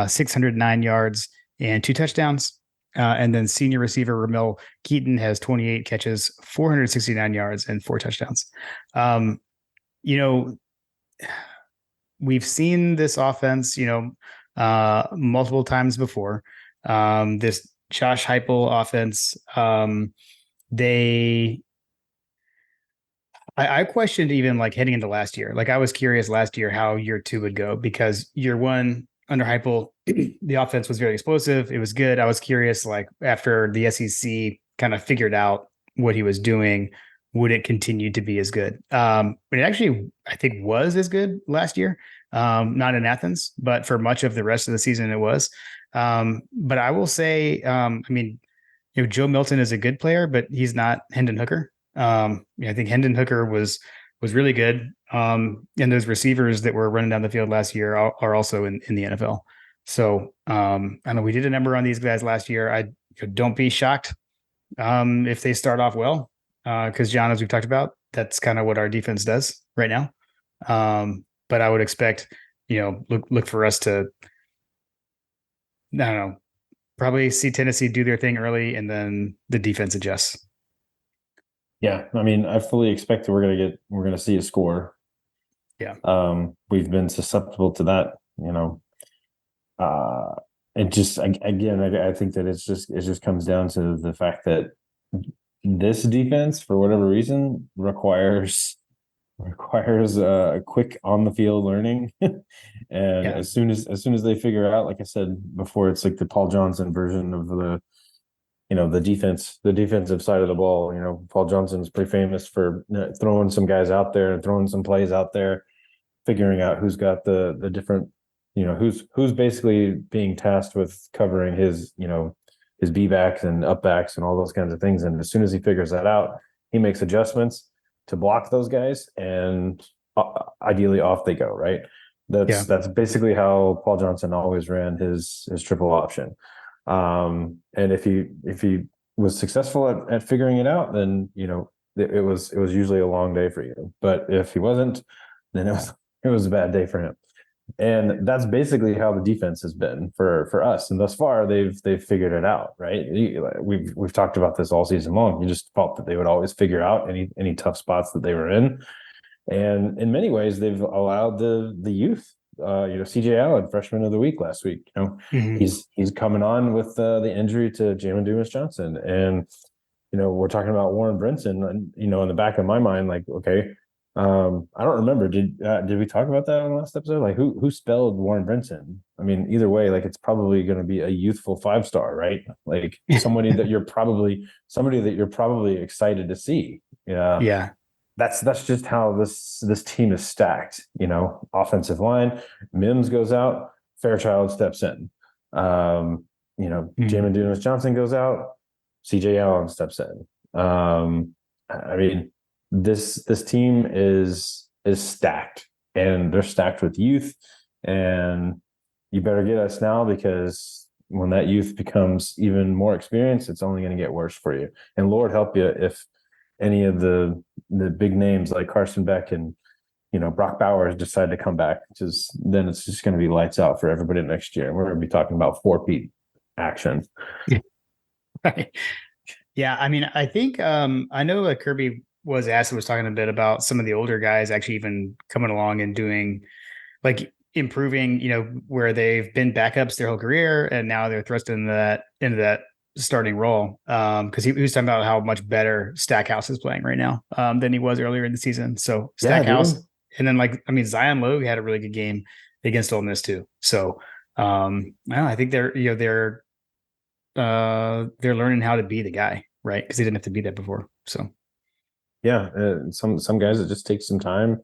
Speaker 2: 609 yards, and 2 touchdowns. And then senior receiver Ramel Keaton has 28 catches, 469 yards, and 4 touchdowns. You know, we've seen this offense, multiple times before. This Josh Heupel offense, I questioned even like heading into last year. Like I was curious last year how year 2 would go because year 1 under Heupel, the offense was very explosive. It was good. I was curious, like after the SEC kind of figured out what he was doing, would it continue to be as good? But it actually, I think, was as good last year. Not in Athens, but for much of the rest of the season, it was. But I will say, Joe Milton is a good player, but he's not Hendon Hooker. I think Hendon Hooker was really good. And those receivers that were running down the field last year are also in the NFL. So I know we did a number on these guys last year. I don't be shocked if they start off well. Because John, as we've talked about, that's kind of what our defense does right now. But I would expect, look for us to, I don't know, probably see Tennessee do their thing early and then the defense adjusts.
Speaker 1: Yeah, I mean, I fully expect that we're gonna see a score.
Speaker 2: Yeah.
Speaker 1: We've been susceptible to that, it just again, I think that it just comes down to the fact that this defense, for whatever reason, requires a quick on the field learning, and as soon as they figure out, like I said before, it's like the Paul Johnson version of the defensive side of the ball. Paul Johnson's pretty famous for throwing some guys out there and throwing some plays out there, figuring out who's got the different, who's basically being tasked with covering his B backs and up backs and all those kinds of things. And as soon as he figures that out, he makes adjustments to block those guys, and ideally off they go. Right. That's basically how Paul Johnson always ran his triple option. And if he was successful at figuring it out, then it was usually a long day for you. But if he wasn't, then it was a bad day for him. And that's basically how the defense has been for us. And thus far, they've figured it out, right? We've talked about this all season long. You just felt that they would always figure out any tough spots that they were in. And in many ways, they've allowed the youth. CJ Allen, freshman of the week last week. He's coming on with the injury to Jamin Dumas-Johnson, and we're talking about Warren Brinson. And in the back of my mind, like, okay. I don't remember. Did we talk about that in the last episode? Like who spelled Warren Brinson? I mean, either way, like it's probably going to be a youthful 5-star, right? Like somebody that you're probably excited to see.
Speaker 2: Yeah.
Speaker 1: That's just how this team is stacked. Offensive line, Mims goes out, Fairchild steps in. Jamin Dumas-Johnson goes out, CJ Allen steps in. I mean, this team is stacked, and they're stacked with youth, and you better get us now, because when that youth becomes even more experienced, it's only going to get worse for you. And Lord help you if any of the big names like Carson Beck and Brock Bowers decide to come back, because then it's just going to be lights out for everybody next year. We're going to be talking about 4-peat action.
Speaker 2: Right. Yeah, I mean, I think I know Kirby was talking a bit about some of the older guys actually even coming along and doing, like, improving, where they've been backups their whole career and now they're thrust into that starting role. Because he was talking about how much better Stackhouse is playing right now than he was earlier in the season. So Stackhouse, and then Zion Logue had a really good game against Ole Miss too. So I think they're learning how to be the guy, right? Because they didn't have to be that before. So
Speaker 1: some guys, it just takes some time.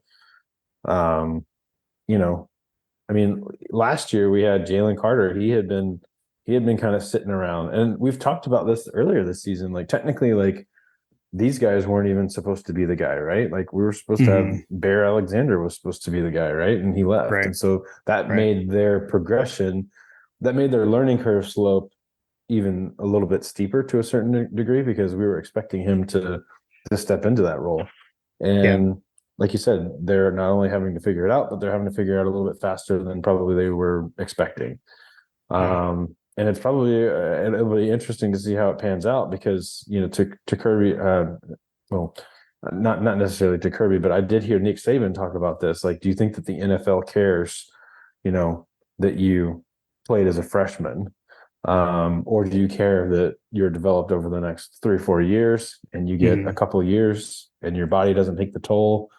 Speaker 1: I mean, last year we had Jalen Carter. He had been kind of sitting around, and we've talked about this earlier this season. Like technically, like these guys weren't even supposed to be the guy, right? Like we were supposed to have
Speaker 2: Hmm.
Speaker 1: Bear Alexander was supposed to be the guy, right? And he left,
Speaker 2: Right.
Speaker 1: and so that
Speaker 2: Right.
Speaker 1: made their progression, that made their learning curve slope even a little bit steeper to a certain degree because we were expecting him to step into that role.
Speaker 2: Yeah.
Speaker 1: And like you said, they're not only having to figure it out, but they're having to figure it out a little bit faster than probably they were expecting.
Speaker 2: Yeah.
Speaker 1: And it's probably it'll be interesting to see how it pans out because to Kirby, well, not necessarily to Kirby, but I did hear Nick Saban talk about this. Like, do you think that the NFL cares, you know, that you played as a freshman? Or do you care that you're developed over the next 3 or 4 years and you get a
Speaker 2: Hmm.
Speaker 1: couple of years and your body doesn't take the toll?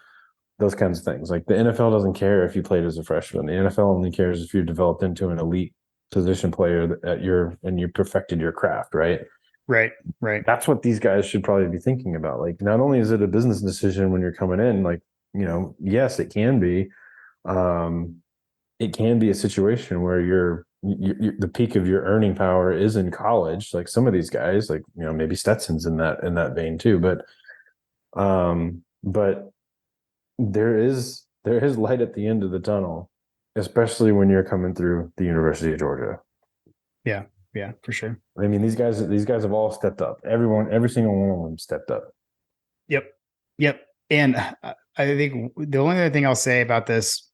Speaker 1: Those kinds of things. Like the NFL doesn't care if you played as a freshman. The NFL only cares if you developed into an elite position player at and you perfected your craft, right?
Speaker 2: Right. Right.
Speaker 1: That's what these guys should probably be thinking about. Like, not only is it a business decision when you're coming in, like, yes, it can be. Um, it can be a situation where the peak of your earning power is in college. Like some of these guys, like maybe Stetson's in that vein too. But there is light at the end of the tunnel, especially when you're coming through the University of Georgia.
Speaker 2: Yeah. Yeah, for sure.
Speaker 1: I mean, these guys have all stepped up. Every single one of them stepped up.
Speaker 2: Yep. Yep. And I think the only other thing I'll say about this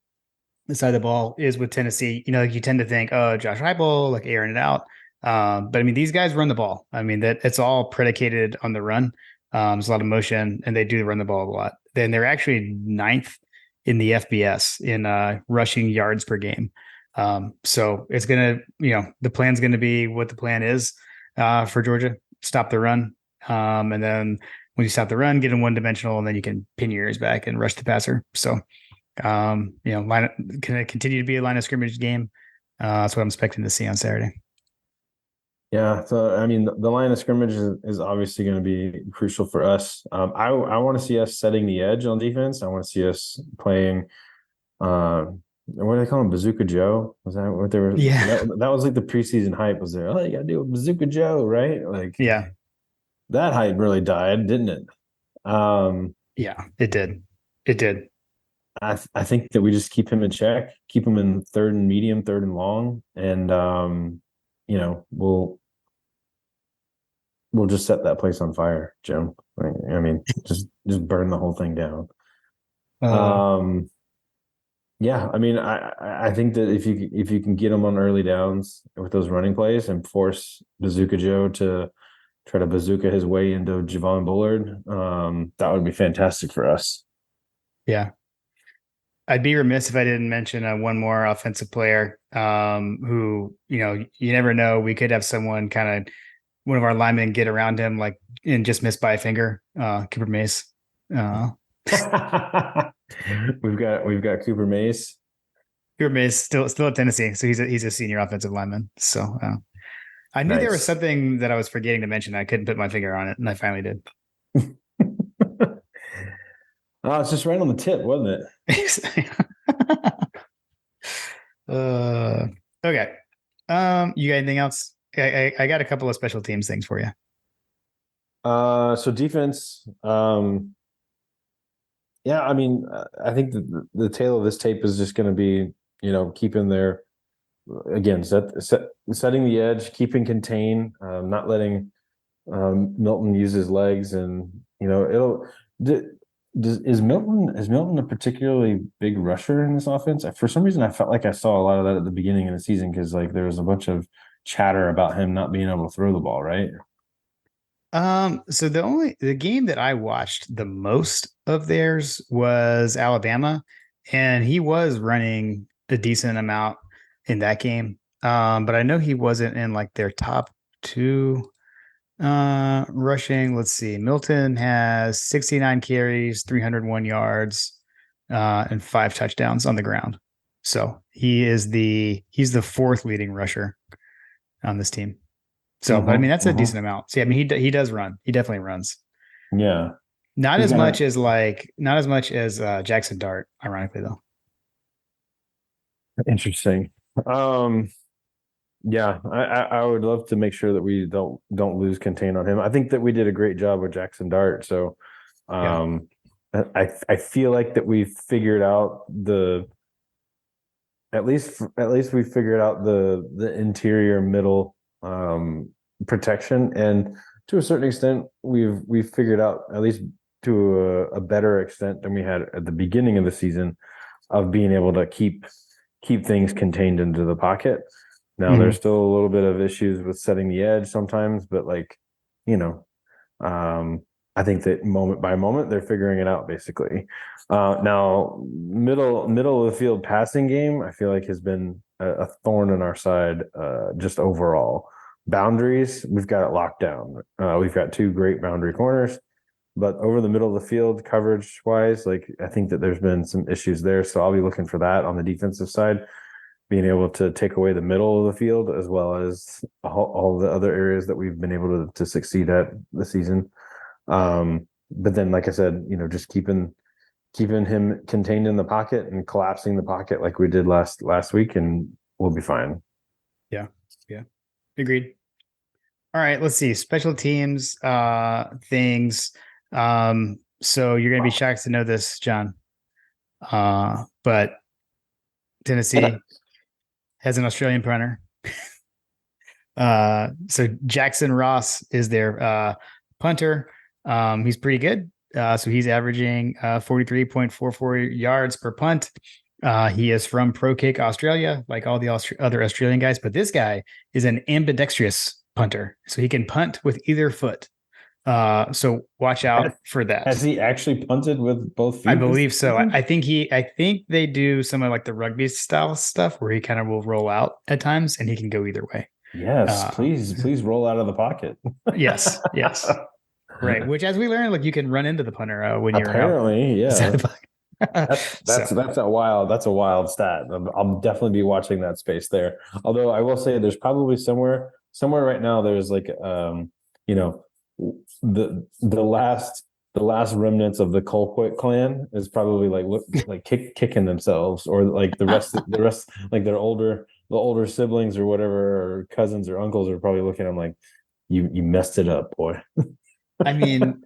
Speaker 2: side of the ball is with Tennessee, like you tend to think, oh, Josh Heupel, like airing it out. But I mean, these guys run the ball. I mean, that it's all predicated on the run. There's a lot of motion, and they do run the ball a lot. Then they're actually ninth in the FBS in rushing yards per game. So it's gonna, the plan's gonna be what the plan is for Georgia: stop the run, and then when you stop the run, get them one dimensional, and then you can pin your ears back and rush the passer. So can it continue to be a line of scrimmage game? That's what I'm expecting to see on Saturday.
Speaker 1: Yeah, so I mean, the line of scrimmage is obviously going to be crucial for us. I want to see us setting the edge on defense. I want to see us playing. What do they call him? Bazooka Joe? Was that what they were?
Speaker 2: Yeah.
Speaker 1: That was like the preseason hype. Was there? Oh, you got to do a Bazooka Joe, right? Like
Speaker 2: Yeah.
Speaker 1: that hype really died, didn't it? Um,
Speaker 2: Yeah. It did. It did.
Speaker 1: I think that we just keep him in check, keep him in third and medium, third and long, and we'll just set that place on fire, Jim. Like, I mean, just burn the whole thing down.
Speaker 2: Uh,
Speaker 1: Um, yeah, I mean, I think that if you can get them on early downs with those running plays and force Bazooka Joe to try to bazooka his way into Javon Bullard, that would be fantastic for us.
Speaker 2: yeah. I'd be remiss if I didn't mention one more offensive player who, you never know. We could have someone kind of one of our linemen get around him like and just miss by a finger. Cooper Mace. Uh,
Speaker 1: We've got Cooper Mace.
Speaker 2: Cooper Mace still at Tennessee, so he's a senior offensive lineman. So I knew there was
Speaker 1: Nice.
Speaker 2: something that I was forgetting to mention. I couldn't put my finger on it, and I finally did.
Speaker 1: Oh, it's just right on the tip, wasn't
Speaker 2: uh, okay. You got anything else? I got a couple of special teams things for you.
Speaker 1: it? So defense. Yeah, I mean, I think the tail of this tape is just going to be, keeping their again setting the edge, keeping contain, not letting Milton use his legs, and it'll. Is Milton a particularly big rusher in this offense? For some reason, I felt like I saw a lot of that at the beginning of the season because like there was a bunch of chatter about him not being able to throw the ball, right?
Speaker 2: So the game that I watched the most of theirs was Alabama, and he was running a decent amount in that game. But I know he wasn't in like their top two rushing. Let's see. Milton has 69 carries, 301 yards, and 5 touchdowns on the ground. So he's the fourth leading rusher on this team. So, but I mean, that's a decent amount. So, I mean, he does run. He definitely runs.
Speaker 1: Yeah,
Speaker 2: Not
Speaker 1: he's
Speaker 2: as
Speaker 1: got
Speaker 2: much
Speaker 1: a.
Speaker 2: as Jackson Dart, ironically though. 'Cause, I mean, that's a decent amount. So, yeah, I mean, he does run. He definitely runs. Not as much as Jackson Dart, ironically though. 'Cause, I mean, that's a decent amount. So, I mean,
Speaker 1: Interesting. Um, yeah, I would love to make sure that we don't lose contain on him. I think that we did a great job with Jackson Dart. So
Speaker 2: Yeah.
Speaker 1: um I feel like that we've figured out the at least we figured out the interior middle protection, and to a certain extent we've figured out, at least to a better extent than we had at the beginning of the season, of being able to keep things contained into the pocket. Now
Speaker 2: Mhm.
Speaker 1: there's still a little bit of issues with setting the edge sometimes, but like, you know, um, I think that moment by moment they're figuring it out basically. Now middle of the field passing game, I feel like has been a thorn in our side. Just overall boundaries, we've got it locked down. We've got two great boundary corners, but over the middle of the field coverage wise, like I think that there's been some issues there. So I'll be looking for that on the defensive side, being able to take away the middle of the field as well as all the other areas that we've been able to succeed at this season. But then, like I said, just keeping him contained in the pocket and collapsing the pocket like we did last week, and we'll be fine.
Speaker 2: Yeah. Yeah. Agreed. All right. Let's see. Special teams things. So you're gonna be shocked to know this, John. But Tennessee has an Australian punter. So Jackson Ross is their punter. He's pretty good. So he's averaging 43.44 yards per punt. He is from Pro Kick Australia, like all the other Australian guys, but this guy is an ambidextrous punter. So he can punt with either foot. So watch out for that.
Speaker 1: Has he actually punted with both feet?
Speaker 2: I believe so. I think they do some of like the rugby style stuff where he kind of will roll out at times and he can go either way.
Speaker 1: Yes, please roll out of the pocket.
Speaker 2: Yes. Right. Which, as we learned, like you can run into the punter when you're out.
Speaker 1: Apparently, yeah.
Speaker 2: So,
Speaker 1: That's a wild stat. I'll definitely be watching that space there. Although I will say there's probably somewhere right now there's like you know the last remnants of the Colquitt clan is probably like kicking themselves, or like the rest like the older siblings or whatever, or cousins or uncles are probably looking at them like, you messed it up, boy.
Speaker 2: I mean,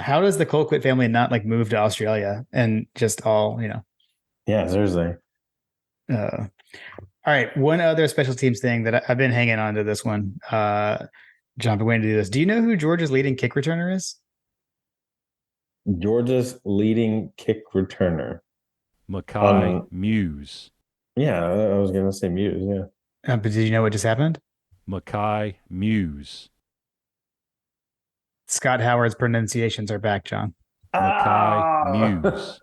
Speaker 2: how does the Colquitt family not like move to Australia and just all,
Speaker 1: Yeah, seriously.
Speaker 2: all right. One other special teams thing that I've been hanging on to this one. John, I've been waiting to do this. Do you know who Georgia's leading kick returner is?
Speaker 1: Georgia's leading kick returner.
Speaker 3: Mackay Muse.
Speaker 1: Yeah, I was gonna say Muse. Yeah.
Speaker 2: But did you know what just happened?
Speaker 3: Mackay Muse.
Speaker 2: Scott Howard's pronunciations are back, John.
Speaker 3: Mackay Muse.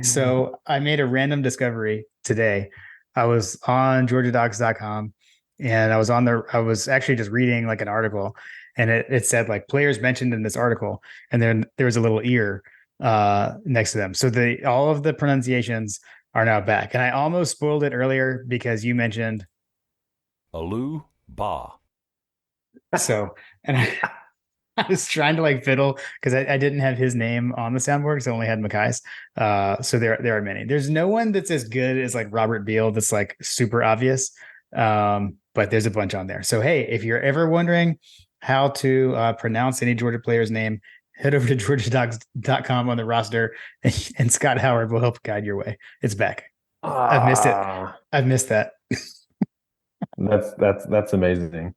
Speaker 2: So I made a random discovery today. I was on georgiadogs.com and I was actually just reading like an article, and it said like players mentioned in this article, and then there was a little ear next to them. So all of the pronunciations are now back. And I almost spoiled it earlier because you mentioned
Speaker 3: Alou Ba.
Speaker 2: so, and I was trying to like fiddle because I didn't have his name on the soundboard because I only had Mackay's. So there are many. There's no one that's as good as like Robert Beal that's like super obvious. But there's a bunch on there. So hey, if you're ever wondering how to pronounce any Georgia player's name, head over to georgiadogs.com on the roster, and Scott Howard will help guide your way. It's back. I've missed it. I've missed that.
Speaker 1: That's amazing.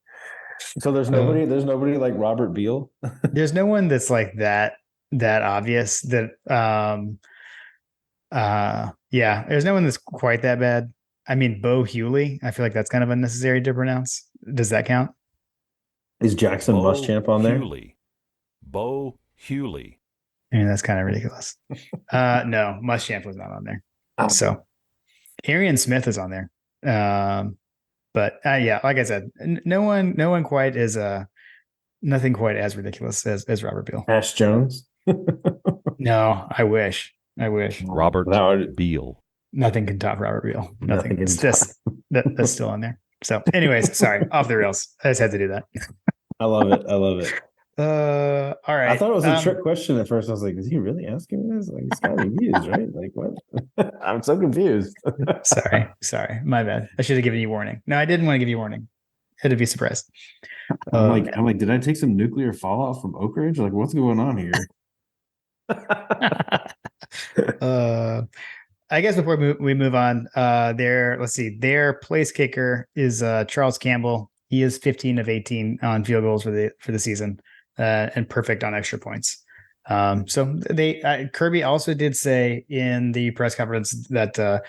Speaker 1: So there's nobody like Robert Beal.
Speaker 2: There's no one that's like that obvious that yeah, there's no one that's quite that bad. I mean, Bo Hewley, I feel like that's kind of unnecessary to pronounce. Does that count?
Speaker 1: Is Jackson Muschamp on there?
Speaker 3: Bo Hewley.
Speaker 2: I mean, that's kind of ridiculous. No, Muschamp was not on there. So Arian Smith is on there. But yeah, like I said, no one quite is nothing quite as ridiculous as Robert Beal.
Speaker 1: Ash Jones.
Speaker 2: No, I wish.
Speaker 3: Robert Beal.
Speaker 2: Nothing can top Robert Beal. Nothing.
Speaker 1: Can
Speaker 2: it's just that's still on there. So, anyways, sorry, off the rails. I just had to do that.
Speaker 1: I love it.
Speaker 2: All right.
Speaker 1: I thought it was a trick question at first. I was like, is he really asking me this? Like, it's gotta be views, right? Like, what? I'm so confused.
Speaker 2: Sorry. My bad. I should have given you warning. No, I didn't want to give you warning. I'd be surprised.
Speaker 1: I'm like, did I take some nuclear fallout from Oak Ridge? Like, what's going on here?
Speaker 2: I guess before we move on, their place kicker is Charles Campbell. He is 15 of 18 on field goals for the season, and perfect on extra points. So Kirby also did say in the press conference that the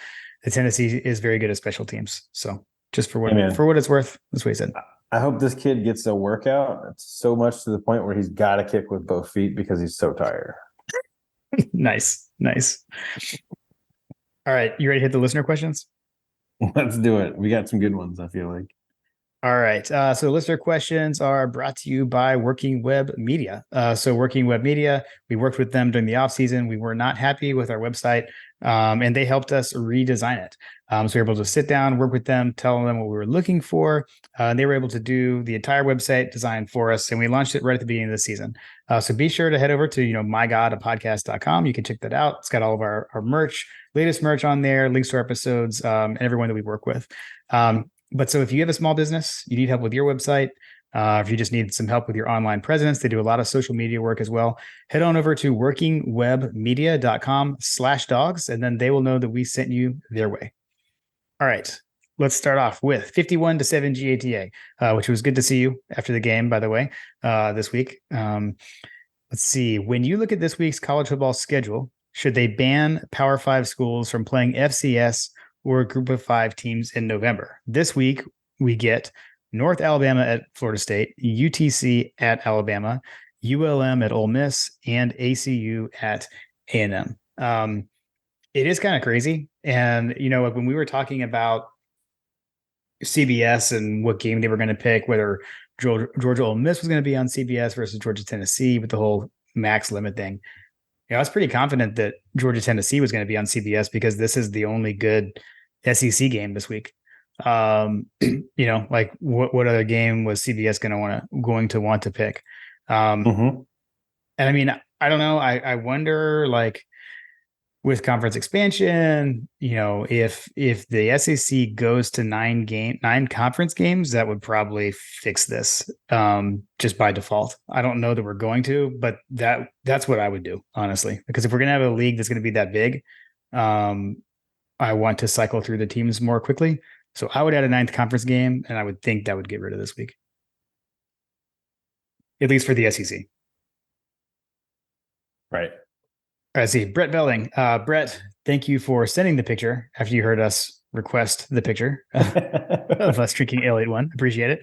Speaker 2: Tennessee is very good at special teams. So just for what it's worth, that's what he said.
Speaker 1: I hope this kid gets a workout. It's so much to the point where he's got to kick with both feet because he's so tired.
Speaker 2: Nice. All right, you ready to hit the listener questions?
Speaker 1: Let's do it. We got some good ones, I feel like.
Speaker 2: All right. So listener questions are brought to you by Working Web Media. So Working Web Media, we worked with them during the off season. We were not happy with our website, and they helped us redesign it. So we were able to sit down, work with them, tell them what we were looking for. And they were able to do the entire website design for us, and we launched it right at the beginning of the season. So be sure to head over to mygodapodcast.com. You can check that out. It's got all of our merch, latest merch on there, links to our episodes, and everyone that we work with. But so if you have a small business, you need help with your website, if you just need some help with your online presence, they do a lot of social media work as well. Head on over to workingwebmedia.com/dogs, and then they will know that we sent you their way. All right, let's start off with 51-7 GATA, which was good to see you after the game, by the way, this week. Let's see. When you look at this week's college football schedule, should they ban Power 5 schools from playing FCS or a group of 5 teams in November? This week, we get North Alabama at Florida State, UTC at Alabama, ULM at Ole Miss, and ACU at A&M. It is kind of crazy. And, like when we were talking about CBS and what game they were going to pick, whether Georgia Ole Miss was going to be on CBS versus Georgia Tennessee with the whole max limit thing, I was pretty confident that Georgia Tennessee was going to be on CBS because this is the only good SEC game this week. Like what other game was CBS going to want to pick? And I mean, I don't know. I wonder, like, with conference expansion, if the SEC goes to 9 conference games, that would probably fix this just by default. I don't know that we're going to, but that's what I would do, honestly, because if we're going to have a league that's going to be that big, I want to cycle through the teams more quickly. So I would add a 9th conference game, and I would think that would get rid of this week, at least for the SEC.
Speaker 1: Right.
Speaker 2: I see. Brett Belling. Brett, thank you for sending the picture after you heard us request the picture of us drinking Ale-81. Appreciate it.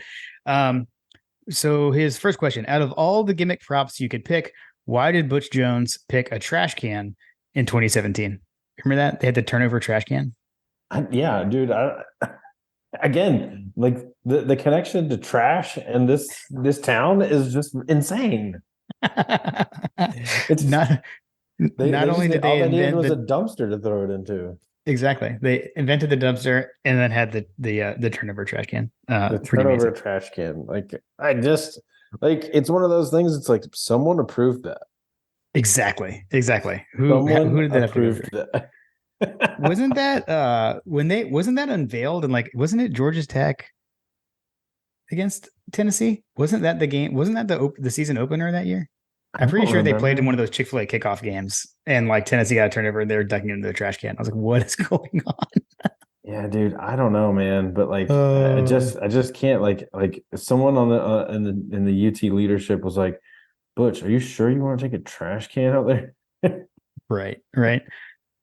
Speaker 2: So his first question, out of all the gimmick props you could pick, why did Butch Jones pick a trash can in 2017? Remember that? They had the turnover trash can?
Speaker 1: Yeah, dude. Again, like the connection to trash and this town is just insane. It's
Speaker 2: not...
Speaker 1: Not only did they invent was a dumpster to throw it into.
Speaker 2: Exactly. They invented the dumpster and then had the turnover trash can.
Speaker 1: The turnover trash can. Like, it's one of those things. It's like someone approved that.
Speaker 2: Exactly. Who did that approve that? Wasn't that wasn't that unveiled and wasn't it Georgia Tech against Tennessee? Wasn't that the game? Wasn't that the season opener that year? I'm pretty sure they played in one of those Chick-fil-A kickoff games, and Tennessee got a turnover and they were ducking into the trash can. I was like, "What is going on?"
Speaker 1: Yeah, dude, I don't know, man, but I just can't someone on the in the UT leadership was like, "Butch, are you sure you want to take a trash can out there?"
Speaker 2: Right.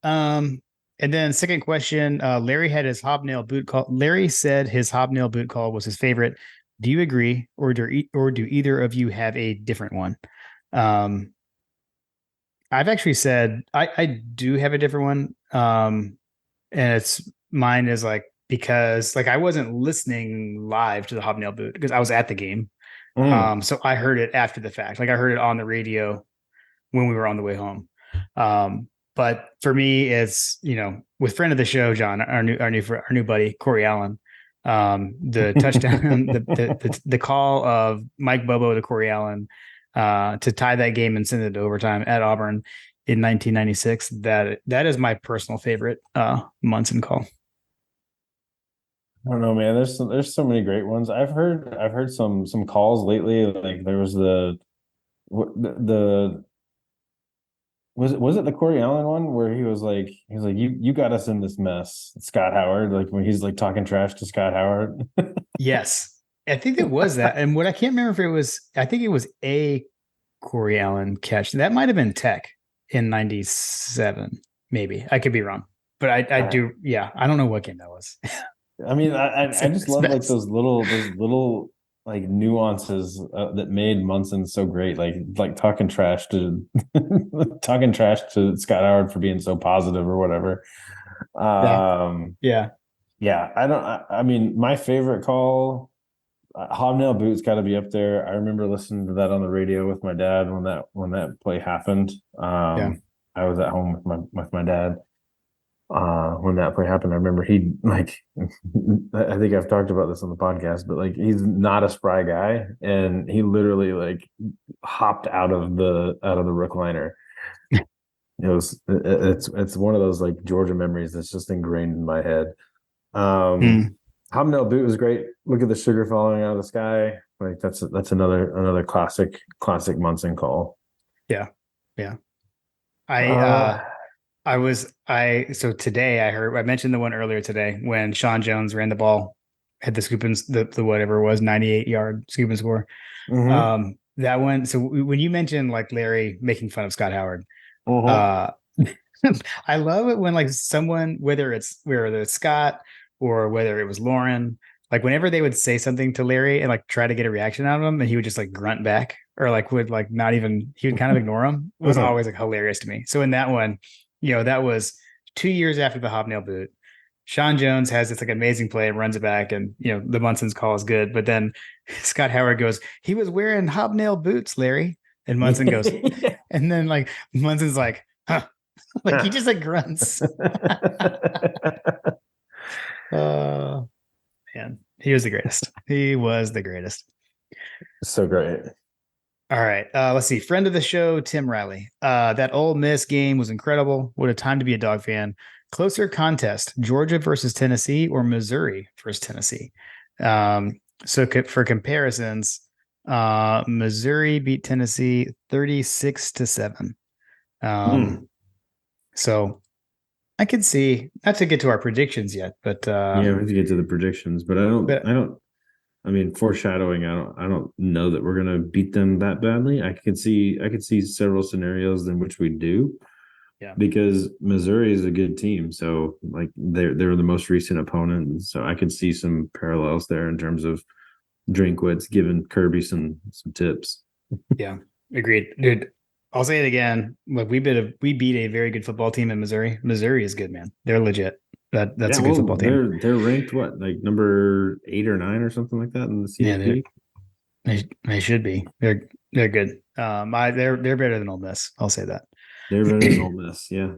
Speaker 2: And then second question, Larry had his hobnail boot call. Larry said his hobnail boot call was his favorite. Do you agree, or do either of you have a different one? I've actually said I do have a different one. And mine is because I wasn't listening live to the hobnail boot because I was at the game. So I heard it after the fact. I heard it on the radio when we were on the way home. But for me, it's, with friend of the show, John, our new buddy, Corey Allen, the touchdown, the call of Mike Bobo to Corey Allen to tie that game and send it to overtime at Auburn in 1996. That is my personal favorite Munson call.
Speaker 1: I don't know, man. There's so many great ones. I've heard some calls lately. Like there was the was it the Corey Allen one where he was like you got us in this mess, Scott Howard, like when he's like talking trash to Scott Howard.
Speaker 2: Yes, I think it was that. And what I can't remember if it was, I think it was a Corey Allen catch. That might have been Tech in 97, maybe. I could be wrong. But I do, yeah. I don't know what game that was.
Speaker 1: I mean, I just love like those little like nuances that made Munson so great. Like talking trash to Scott Howard for being so positive or whatever.
Speaker 2: Yeah.
Speaker 1: Yeah. I mean, my favorite call, Hobnail Boots got to be up there. I remember listening to that on the radio with my dad when that play happened. I was at home with my dad. When that play happened, I remember he like I think I've talked about this on the podcast, but like he's not a spry guy, and he literally like hopped out of the Rookliner. It's one of those like Georgia memories that's just ingrained in my head. Hobnail Boot was great. Look at the sugar falling out of the sky. Like that's another classic Munson call.
Speaker 2: Yeah. So today I mentioned the one earlier today when Sean Jones ran the ball, had the scoop and the whatever it was 98-yard scoop and score.
Speaker 1: Mm-hmm.
Speaker 2: That one. So when you mentioned like Larry making fun of Scott Howard, I love it when like someone, whether it's Scott or whether it was Lauren, like whenever they would say something to Larry and like try to get a reaction out of him, and he would just like grunt back or like would like not even, he would kind of ignore him. It was always like hilarious to me. So in that one, that was 2 years after the Hobnail Boot. Sean Jones has this like amazing play, runs it back, and the Munson's call is good. But then Scott Howard goes, "He was wearing hobnail boots, Larry." And Munson goes, and then like Munson's like, "Huh." Like he just like grunts. Man, he was the greatest. He was the greatest.
Speaker 1: So great.
Speaker 2: All right. Let's see. Friend of the show, Tim Riley. That Ole Miss game was incredible. What a time to be a Dog fan. Closer contest, Georgia versus Tennessee or Missouri versus Tennessee. So for comparisons, Missouri beat Tennessee 36-7. So I could see, not to get to our predictions yet, but
Speaker 1: yeah, we have to get to the predictions, but I mean, foreshadowing, I don't know that we're gonna beat them that badly. I could see several scenarios in which we do. Yeah. Because Missouri is a good team. So like they're the most recent opponent. So I could see some parallels there in terms of Drinkwitz giving Kirby some tips.
Speaker 2: Yeah, agreed. Dude, I'll say it again. Look, we beat a very good football team in Missouri. Missouri is good, man. They're legit. That's a good football team.
Speaker 1: They're ranked what, like number 8 or 9 or something like that in the CFP.
Speaker 2: Yeah, they should be. They're good. They're better than Ole Miss. I'll say that.
Speaker 1: They're better than Ole Miss. Yeah.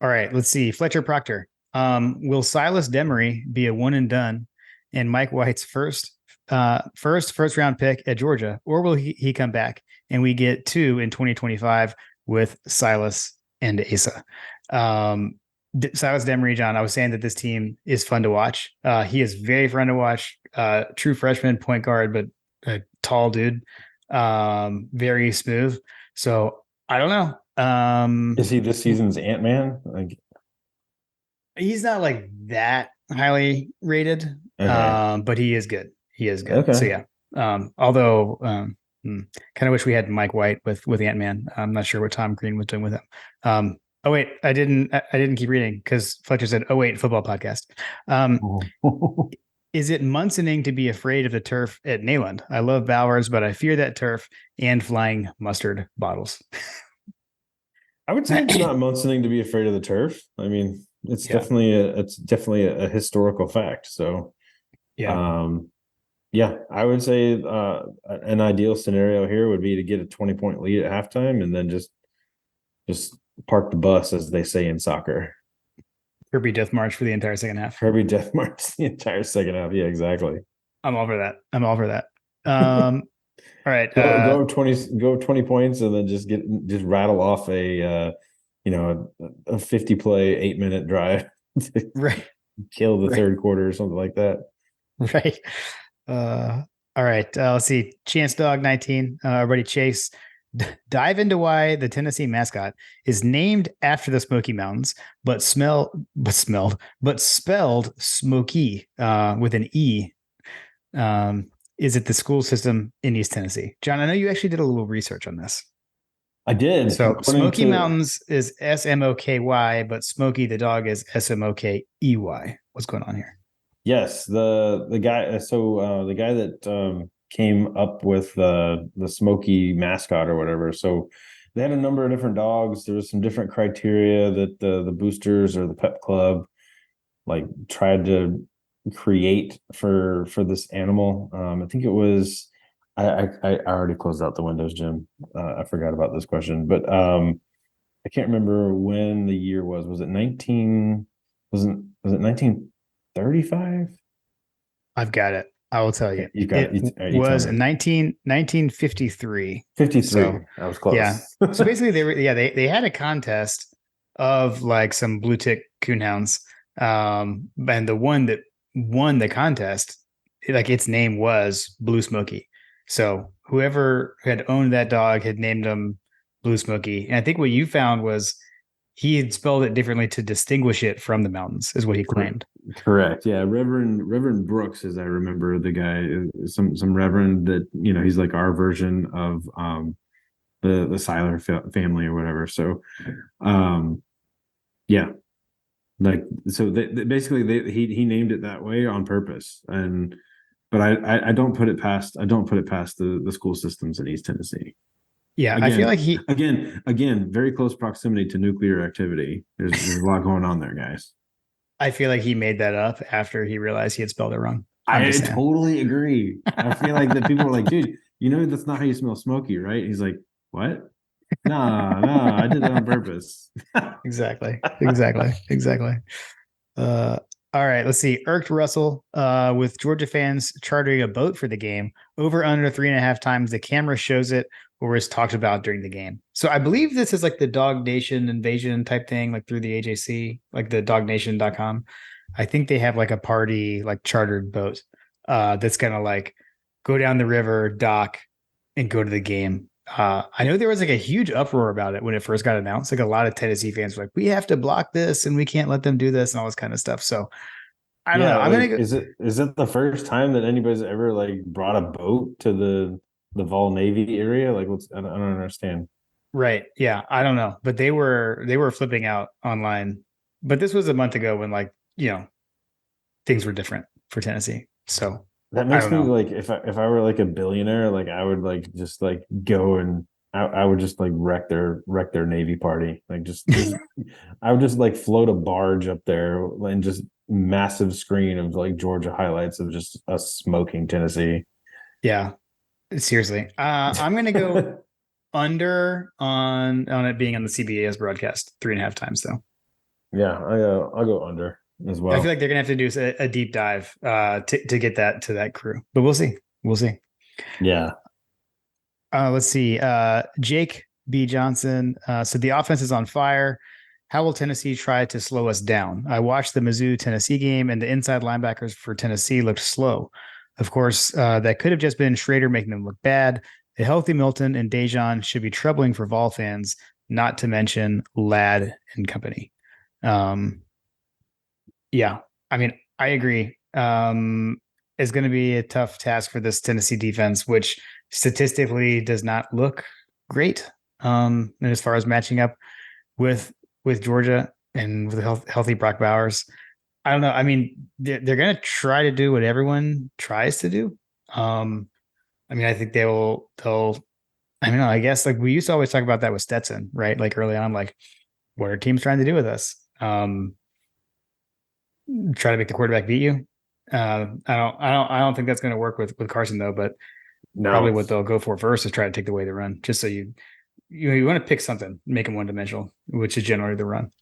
Speaker 2: All right. Let's see. Fletcher Proctor. Will Silas Demery be a one and done and Mike White's first round pick at Georgia, or will he come back and we get 2 in 2025 with Silas and Asa? Silas Demery, John, I was saying that this team is fun to watch. He is very fun to watch. True freshman point guard, but a tall dude. Very smooth. So I don't know.
Speaker 1: Is he this season's Ant-Man? Like,
Speaker 2: he's not like that highly rated, but he is good. He is good. Okay. So yeah. Although kind of wish we had Mike White with Ant-Man. I'm not sure what Tom Green was doing with him. Oh wait, I didn't keep reading because Fletcher said, "Oh wait, football podcast." Is it Munsoning to be afraid of the turf at Neyland? I love Bowers, but I fear that turf and flying mustard bottles.
Speaker 1: I would say it's not Munsoning to be afraid of the turf. I mean, it's definitely a historical fact. So, I would say an ideal scenario here would be to get a 20-point lead at halftime and then just park the bus, as they say in soccer.
Speaker 2: Kirby Death March for the entire second half.
Speaker 1: Kirby Death March the entire second half. Yeah, exactly.
Speaker 2: I'm all for that. All right.
Speaker 1: Go 20 points and then just rattle off a 50 play 8-minute drive to
Speaker 2: Right.
Speaker 1: kill the
Speaker 2: Right.
Speaker 1: third quarter or something like that.
Speaker 2: Right. All right. Let's see. Chance Dog 19. Everybody Chase. Dive into why the Tennessee mascot is named after the Smoky Mountains, but spelled Smoky with an E. Is it the school system in East Tennessee? John, I know you actually did a little research on this.
Speaker 1: I did.
Speaker 2: So Smoky Mountains is SMOKY, but Smoky the dog is SMOKEY. What's going on here?
Speaker 1: Yes, the guy. So the guy that came up with the Smoky mascot or whatever. So they had a number of different dogs. There was some different criteria that the boosters or the pep club like tried to create for this animal. I think it was. I already closed out the windows, Jim. I forgot about this question, but I can't remember when the year was. Was it 1935?
Speaker 2: I've got it. I will tell you.
Speaker 1: You got it. You
Speaker 2: Was
Speaker 1: tell me.
Speaker 2: 1953.
Speaker 1: 53.
Speaker 2: So,
Speaker 1: I was close.
Speaker 2: yeah. So basically they had a contest of like some blue tick coonhounds. And the one that won the contest, like its name was Blue Smoky. So whoever had owned that dog had named him Blue Smoky. And I think what you found was he had spelled it differently to distinguish it from the mountains, is what he claimed.
Speaker 1: Correct. Yeah, Reverend Brooks, as I remember the guy, some Reverend that he's like our version of the Seiler family or whatever. So, yeah, like so basically he named it that way on purpose, but I don't put it past the school systems in East Tennessee.
Speaker 2: Yeah,
Speaker 1: Again,
Speaker 2: I feel like
Speaker 1: again very close proximity to nuclear activity. There's a lot going on there, guys.
Speaker 2: I feel like he made that up after he realized he had spelled it wrong.
Speaker 1: I totally agree. I feel like that people are like, dude, that's not how you smell smoky, right? He's like, what? No, I did it on purpose.
Speaker 2: Exactly. All right, let's see. Irked Russell, with Georgia fans chartering a boat for the game, over under 3.5 times the camera shows it or is talked about during the game. So I believe this is like the Dog Nation invasion type thing, like through the AJC, like the dognation.com. I think they have like a party, like chartered boat that's gonna like go down the river, dock, and go to the game. I know there was like a huge uproar about it when it first got announced. Like a lot of Tennessee fans were like, we have to block this and we can't let them do this and all this kind of stuff. So I don't know. I'm gonna go.
Speaker 1: Is it the first time that anybody's ever like brought a boat to the Vol Navy area? Like I don't understand.
Speaker 2: Right. Yeah. I don't know. But they were flipping out online. But this was a month ago when things were different for Tennessee. So
Speaker 1: That makes me like if I were like a billionaire, like I would like just like go and I would just like wreck their Navy party. Like just I would just like float a barge up there and just massive screen of like Georgia highlights of just us smoking Tennessee.
Speaker 2: Yeah. Seriously. I'm gonna go under on it being on the CBA's broadcast 3.5 times though.
Speaker 1: Yeah, I'll go under as well.
Speaker 2: I feel like they're gonna have to do a deep dive to get that to that crew, but we'll see.
Speaker 1: Yeah.
Speaker 2: Let's see. Jake B. Johnson. So the offense is on fire. How will Tennessee try to slow us down? I watched the Mizzou Tennessee game, and the inside linebackers for Tennessee looked slow. Of course, that could have just been Schrader making them look bad. A healthy Milton and Dejan should be troubling for Vol fans, not to mention Ladd and company. Yeah, I mean, I agree. It's going to be a tough task for this Tennessee defense, which statistically does not look great. And as far as matching up with Georgia and with healthy Brock Bowers, I don't know. I mean, they're going to try to do what everyone tries to do. I mean, I think they'll. I don't know. I guess like we used to always talk about that with Stetson, right? Like early on, like what are teams trying to do with us? Try to make the quarterback beat you. I don't think that's going to work with Carson though. But probably what they'll go for first is try to take away the run, just so you want to pick something, make them one dimensional, which is generally the run.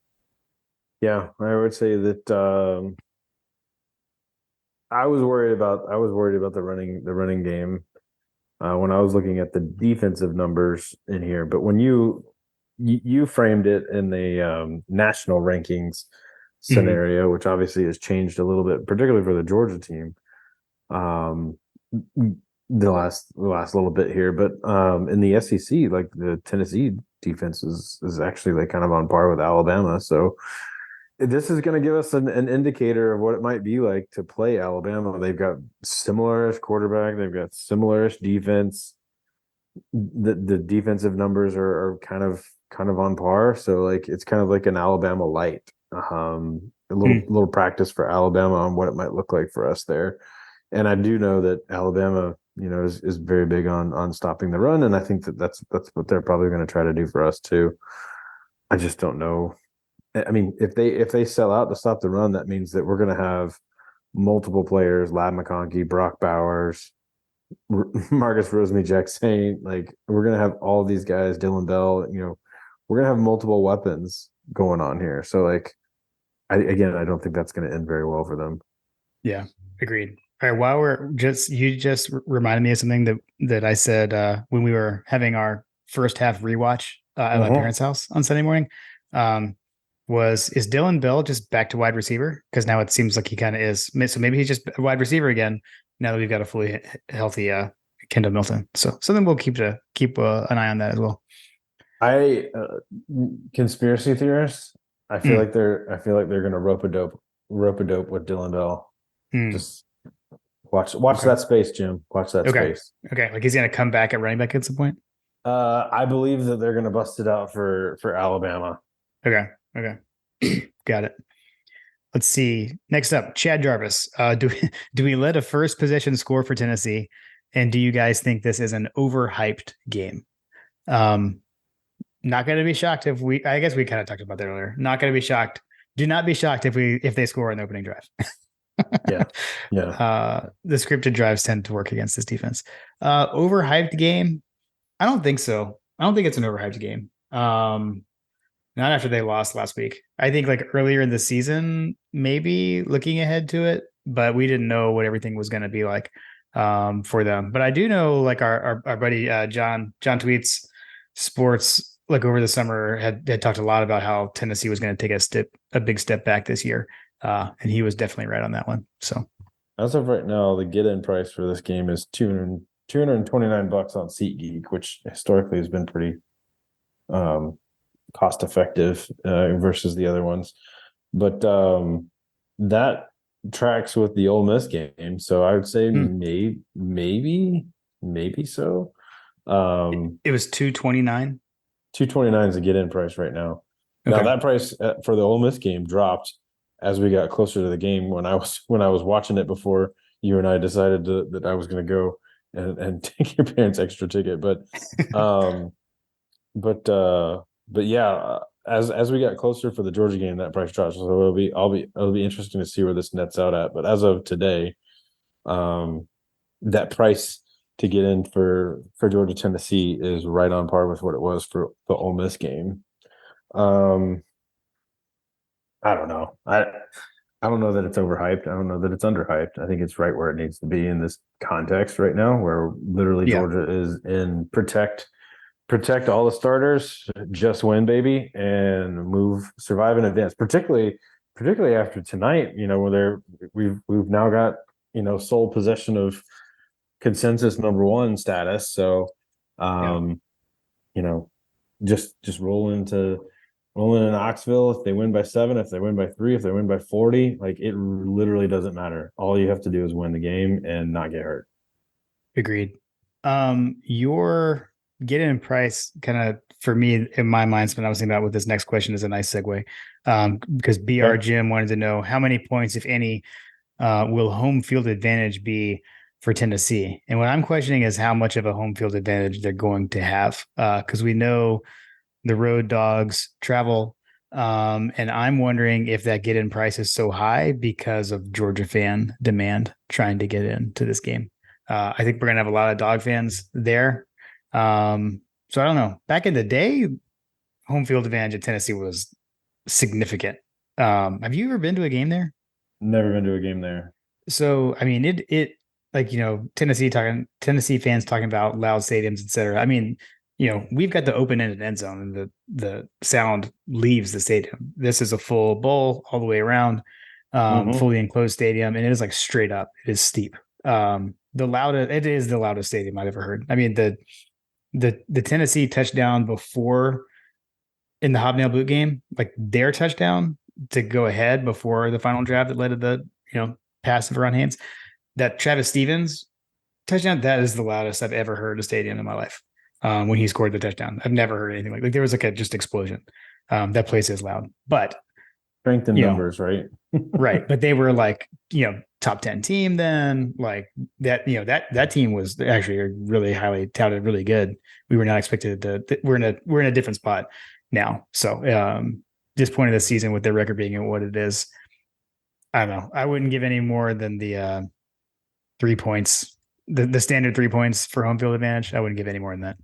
Speaker 1: Yeah, I would say that I was worried about the running game. when I was looking at the defensive numbers in here. But when you framed it in the national rankings scenario, which obviously has changed a little bit, particularly for the Georgia team, um, the last little bit here. But in the SEC, like the Tennessee defense is actually like kind of on par with Alabama. So this is going to give us an indicator of what it might be like to play Alabama. They've got similar-ish quarterback. They've got similar-ish defense. The defensive numbers are kind of on par. So like it's kind of like an Alabama light. A little practice for Alabama on what it might look like for us there. And I do know that Alabama, is very big on stopping the run, and I think that's what they're probably going to try to do for us too. I just don't know. I mean, if they sell out to stop the run, that means that we're going to have multiple players: Lab McConkey, Brock Bowers, Marcus Rosemy-Jacksaint. Like we're going to have all these guys, Dylan Bell. We're going to have multiple weapons going on here. So like, I don't think that's going to end very well for them.
Speaker 2: Yeah, agreed. All right, while you just reminded me of something that I said when we were having our first half rewatch at my parents' house on Sunday morning. Is Dylan Bell just back to wide receiver? Because now it seems like he kind of is. So maybe he's just a wide receiver again. Now that we've got a fully healthy Kendall Milton, so then we'll keep an eye on that as well.
Speaker 1: Conspiracy theorists. I feel like they're going to rope a dope with Dylan Bell. Just watch that space, Jim. Watch that space.
Speaker 2: Okay, like he's going to come back at running back at some point.
Speaker 1: I believe that they're going to bust it out for Alabama.
Speaker 2: Okay. Got it. Let's see. Next up, Chad Jarvis. Do we let a first possession score for Tennessee? And do you guys think this is an overhyped game? Not going to be shocked I guess we kind of talked about that earlier. Not going to be shocked. Do not be shocked if they score on the opening drive.
Speaker 1: Yeah.
Speaker 2: The scripted drives tend to work against this defense. Overhyped game? I don't think so. I don't think it's an overhyped game. Not after they lost last week. I think like earlier in the season, maybe looking ahead to it, but we didn't know what everything was going to be like for them. But I do know like our buddy John Tweets Sports, like over the summer had talked a lot about how Tennessee was going to take a big step back this year. And he was definitely right on that one. So
Speaker 1: as of right now, the get-in price for this game is $229 on SeatGeek, which historically has been pretty cost effective versus the other ones. But that tracks with the Ole Miss game. So I would say maybe so.
Speaker 2: It was $229.
Speaker 1: $229 is a get-in price right now. Okay. Now that price for the Ole Miss game dropped as we got closer to the game. When I was watching it before you and I decided that I was going to go and take your parents' extra ticket, but yeah, as we got closer for the Georgia game, that price dropped. So it'll be interesting to see where this nets out at. But as of today, that price to get in for Georgia Tennessee is right on par with what it was for the Ole Miss game. I don't know. I don't know that it's overhyped. I don't know that it's underhyped. I think it's right where it needs to be in this context right now, where literally Georgia is in protect all the starters, just win, baby, and survive and advance. Particularly after tonight, where we've now got sole possession of consensus number one status. So, just roll in Knoxville. If they win by 7, if they win by 3, if they win by 40, like it literally doesn't matter. All you have to do is win the game and not get hurt.
Speaker 2: Agreed. Your get-in price kind of, for me, in my mind, when I was thinking about what this next question is a nice segue, because BR Jim wanted to know how many points, if any, will home field advantage be for Tennessee? And what I'm questioning is how much of a home field advantage they're going to have, because we know the road dogs travel. And I'm wondering if that get-in price is so high because of Georgia fan demand trying to get into this game. I think we're going to have a lot of dog fans there. So I don't know. Back in the day, home field advantage at Tennessee was significant. Have you ever been to a game there?
Speaker 1: Never been to a game there.
Speaker 2: So, I mean, like, Tennessee fans talking about loud stadiums, etc. I mean, we've got the open-ended end zone and the sound leaves the stadium. This is a full bowl all the way around, fully enclosed stadium, and it is like straight up. It is steep. It is the loudest stadium I've ever heard. I mean, the Tennessee touchdown before in the Hobnail boot game, like their touchdown to go ahead before the final drive that led to the pass of Ron Haynes, that Travis Stevens touchdown, that is the loudest I've ever heard a stadium in my life. When he scored the touchdown, I've never heard anything like there was like a just explosion. That place is loud, but
Speaker 1: strength in numbers, right?
Speaker 2: Right. But they were like, top 10 team then, like that, that team was actually really highly touted, really good. We were not expected to, we're in a different spot now. So this point of the season with their record being at what it is, I don't know. I wouldn't give any more than the 3 points, the standard 3 points for home field advantage. I wouldn't give any more than that.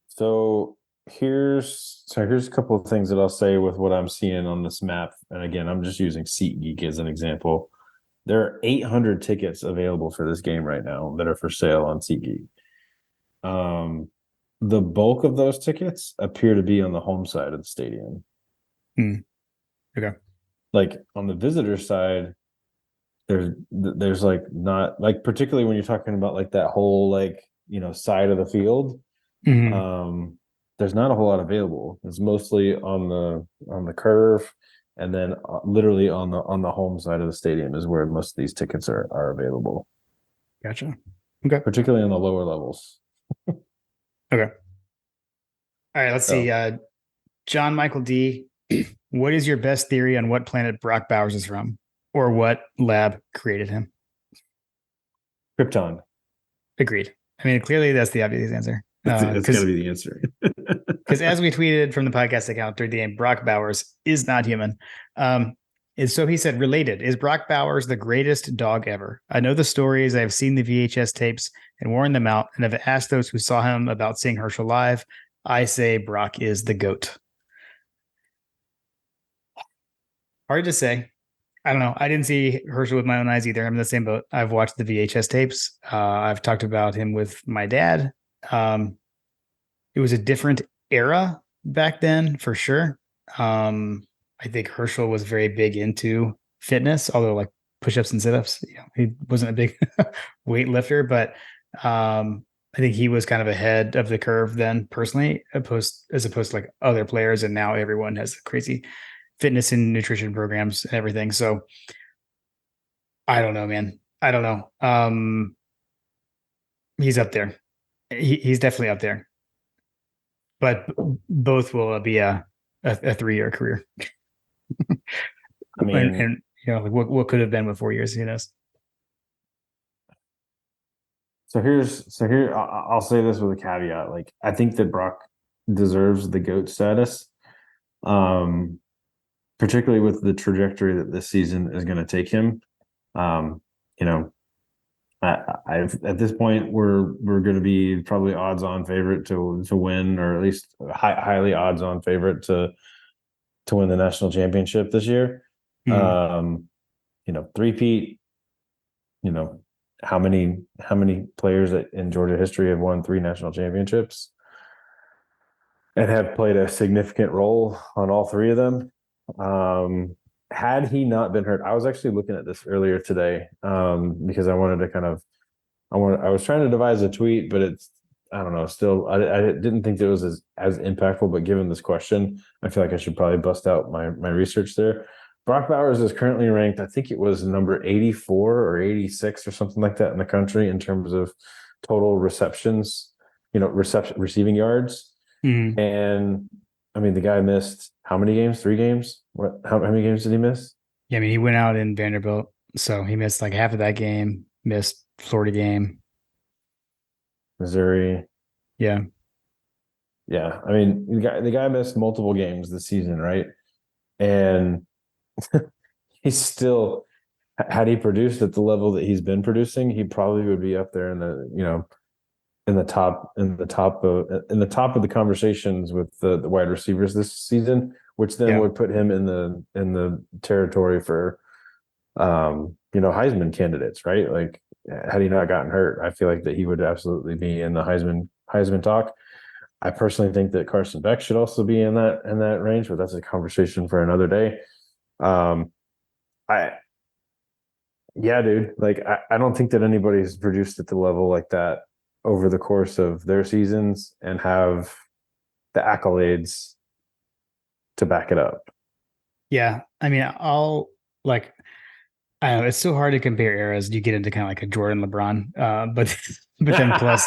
Speaker 1: So here's a couple of things that I'll say with what I'm seeing on this map. And again, I'm just using SeatGeek as an example. There are 800 tickets available for this game right now that are for sale on SeatGeek. The bulk of those tickets appear to be on the home side of the stadium.
Speaker 2: Okay.
Speaker 1: Like on the visitor side, there's like not like, particularly when you're talking about like that whole like side of the field. There's not a whole lot available. It's mostly on the curve, and then literally on the home side of the stadium is where most of these tickets are available.
Speaker 2: Gotcha. Okay.
Speaker 1: Particularly on the lower levels.
Speaker 2: Okay. All right. Let's see. John Michael D. What is your best theory on what planet Brock Bowers is from, or what lab created him?
Speaker 1: Krypton.
Speaker 2: Agreed. I mean, clearly that's the obvious answer.
Speaker 1: That's got to be the answer.
Speaker 2: Because as we tweeted from the podcast account through the game, Brock Bowers is not human. So he said, related, is Brock Bowers the greatest dog ever? I know the stories. I've seen the VHS tapes and worn them out, and have asked those who saw him about seeing Herschel live. I say Brock is the GOAT. Hard to say. I don't know. I didn't see Herschel with my own eyes either. I'm in the same boat. I've watched the VHS tapes. I've talked about him with my dad. It was a different era back then, for sure. I think Herschel was very big into fitness, although like push-ups and sit-ups, he wasn't a big weight lifter, but I think he was kind of ahead of the curve then personally, as opposed to like other players. And now everyone has crazy fitness and nutrition programs and everything. So I don't know, man. I don't know. He's up there. He's definitely up there. But both will be a 3-year career.
Speaker 1: I mean,
Speaker 2: and like what could have been with 4 years, who knows?
Speaker 1: So here, I'll say this with a caveat. Like, I think that Brock deserves the GOAT status, particularly with the trajectory that this season is going to take him. I've at this point we're going to be probably odds-on favorite to win, or at least highly odds-on favorite to win the national championship this year. Three-peat. How many players in Georgia history have won 3 national championships and have played a significant role on all 3 of them? Had he not been hurt, I was actually looking at this earlier today because I wanted to I was trying to devise a tweet, but I don't know. Still, I didn't think that it was as impactful. But given this question, I feel like I should probably bust out my research there. Brock Bowers is currently ranked, I think it was number 84 or 86 or something like that in the country in terms of total receptions, receiving yards. And I mean, the guy missed how many games? 3 games? How many games did he miss?
Speaker 2: Yeah, I mean, he went out in Vanderbilt, so he missed like half of that game, missed Florida game.
Speaker 1: Missouri.
Speaker 2: Yeah.
Speaker 1: Yeah. I mean, the guy missed multiple games this season, right? And he's still, had he produced at the level that he's been producing, he probably would be up there in the top of the conversations with the wide receivers this season, which then would put him in the territory for Heisman candidates, right? Like had he not gotten hurt, I feel like that he would absolutely be in the Heisman talk. I personally think that Carson Beck should also be in that range, but that's a conversation for another day. I Yeah, dude. Like I don't think that anybody's produced at the level like that over the course of their seasons and have the accolades to back it up.
Speaker 2: Yeah. I mean, I don't know, it's so hard to compare eras. You get into kind of like a Jordan LeBron, but then plus,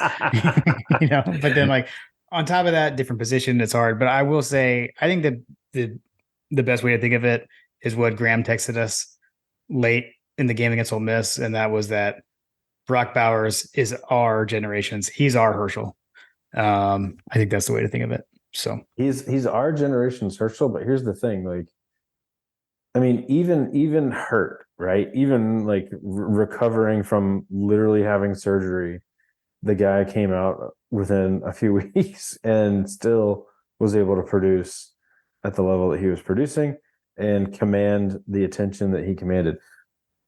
Speaker 2: but then like on top of that, different position, it's hard. But I will say, I think that the best way to think of it is what Graham texted us late in the game against Ole Miss, and that was that Brock Bowers is our generation's. He's our Herschel. I think that's the way to think of it. So
Speaker 1: he's our generation's Herschel, but here's the thing, like, I mean, even hurt, right? Even like recovering from literally having surgery, the guy came out within a few weeks and still was able to produce at the level that he was producing and command the attention that he commanded.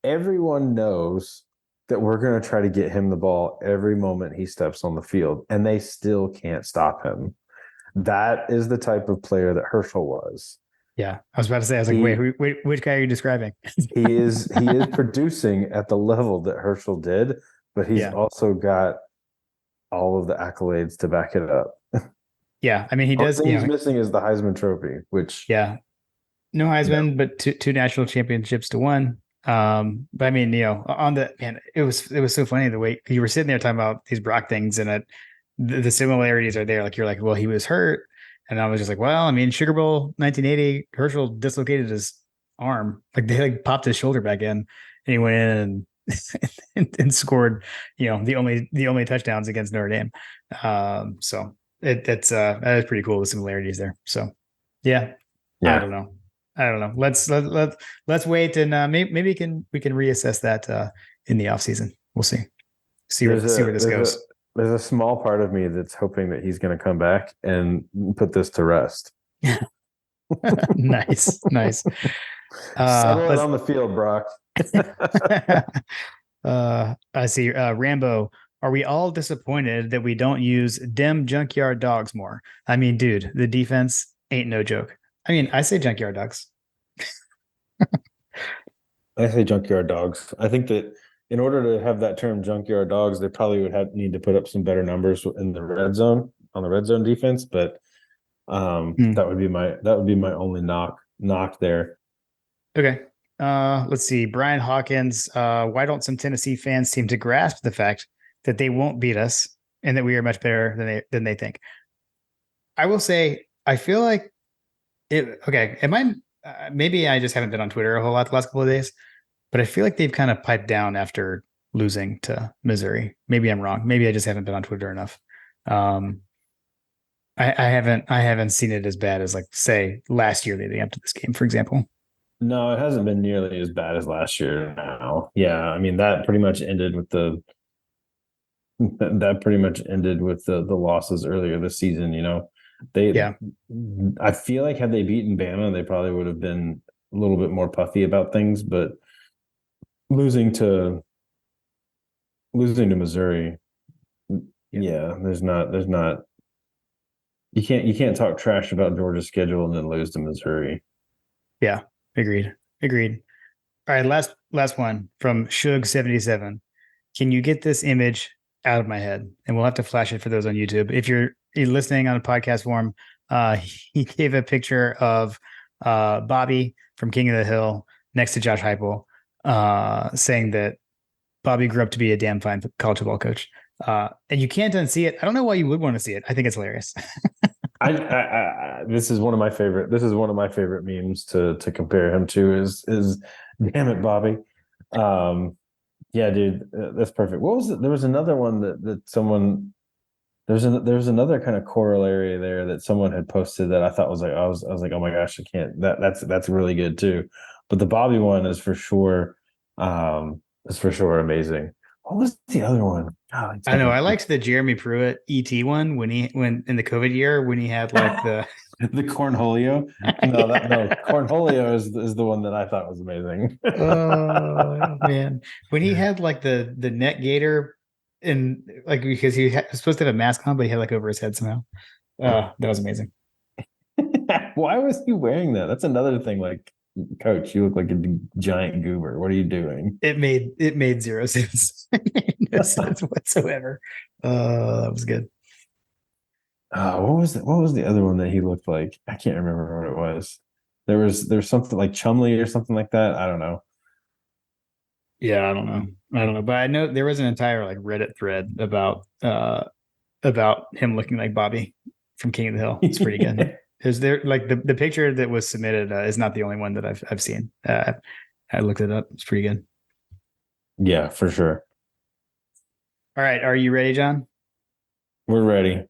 Speaker 1: Everyone knows that we're going to try to get him the ball every moment he steps on the field, and they still can't stop him. That is the type of player that Herschel was.
Speaker 2: yeah, I was about to say, I was like, wait, which guy are you describing?
Speaker 1: he is producing at the level that Herschel did, but he's also got all of the accolades to back it up.
Speaker 2: Yeah, I mean, he does.
Speaker 1: The thing he's missing is the Heisman Trophy, which
Speaker 2: no Heisman, but two national championships to one. But I mean, on the man, it was so funny the way you were sitting there talking about these Brock things, and the similarities are there. Like you're like, well, he was hurt. And I was just like, well, I mean, Sugar Bowl 1980, Herschel dislocated his arm. Like they popped his shoulder back in, and he went in and scored, the only touchdowns against Notre Dame. So that is pretty cool, the similarities there. So yeah. I don't know. Let's wait and maybe we can reassess that in the off season. We'll see where this goes.
Speaker 1: There's a small part of me that's hoping that he's going to come back and put this to rest.
Speaker 2: Nice.
Speaker 1: Settle it on the field, Brock.
Speaker 2: I see. Rambo, are we all disappointed that we don't use dem junkyard dogs more? I mean, dude, the defense ain't no joke. I mean, I say junkyard dogs.
Speaker 1: I say junkyard dogs. I think that in order to have that term junkyard dogs, they probably would need to put up some better numbers in the red zone, on the red zone defense. But that would be my only knock there.
Speaker 2: Okay. Let's see. Brian Hawkins, why don't some Tennessee fans seem to grasp the fact that they won't beat us and that we are much better than they think? I will say, I feel like maybe I just haven't been on Twitter a whole lot the last couple of days, but I feel like they've kind of piped down after losing to Missouri. Maybe I'm wrong. Maybe I just haven't been on Twitter enough. I haven't seen it as bad as, like, say, last year leading up to this game, for example.
Speaker 1: No, it hasn't been nearly as bad as last year now. Yeah, I mean, that pretty much ended with the losses earlier this season, I feel like had they beaten Bama, they probably would have been a little bit more puffy about things, but losing to Missouri, there's not you can't talk trash about Georgia's schedule and then lose to Missouri.
Speaker 2: Yeah, agreed. All right, last one from Shug77. Can you get this image out of my head? And we'll have to flash it for those on YouTube. If you're listening on a podcast form, he gave a picture of Bobby from King of the Hill next to Josh Heupel, saying that Bobby grew up to be a damn fine college football coach. And you can't unsee it. I don't know why you would want to see it. I think it's hilarious.
Speaker 1: This is one of my favorite memes to compare him to is damn it, Bobby. Yeah, dude, that's perfect. What was it? There was another one that someone, there's another kind of corollary there that someone had posted that I thought was like, I was like, oh my gosh, I can't, that's really good too. But the Bobby one is for sure amazing. What was the other one?
Speaker 2: I know. I liked the Jeremy Pruitt ET one when in the COVID year when he had like the
Speaker 1: The Cornholio. No, Cornholio is the one that I thought was amazing.
Speaker 2: Oh man, when he had like the net gator, and like because he was supposed to have a mask on, but he had like over his head somehow. That was amazing.
Speaker 1: Why was he wearing that? That's another thing. Like, coach, you look like a giant goober. What are you doing?
Speaker 2: It made zero sense. No sense whatsoever. That was good.
Speaker 1: What was the other one that he looked like? I can't remember what it was. There's something like Chumley or something like that. I don't know.
Speaker 2: Yeah, I don't know, but I know there was an entire like Reddit thread about him looking like Bobby from King of the Hill. It's pretty good. Is there like the picture that was submitted is not the only one that I've seen. I looked it up. It's pretty good.
Speaker 1: Yeah, for sure.
Speaker 2: All right, are you ready, John?
Speaker 1: We're ready.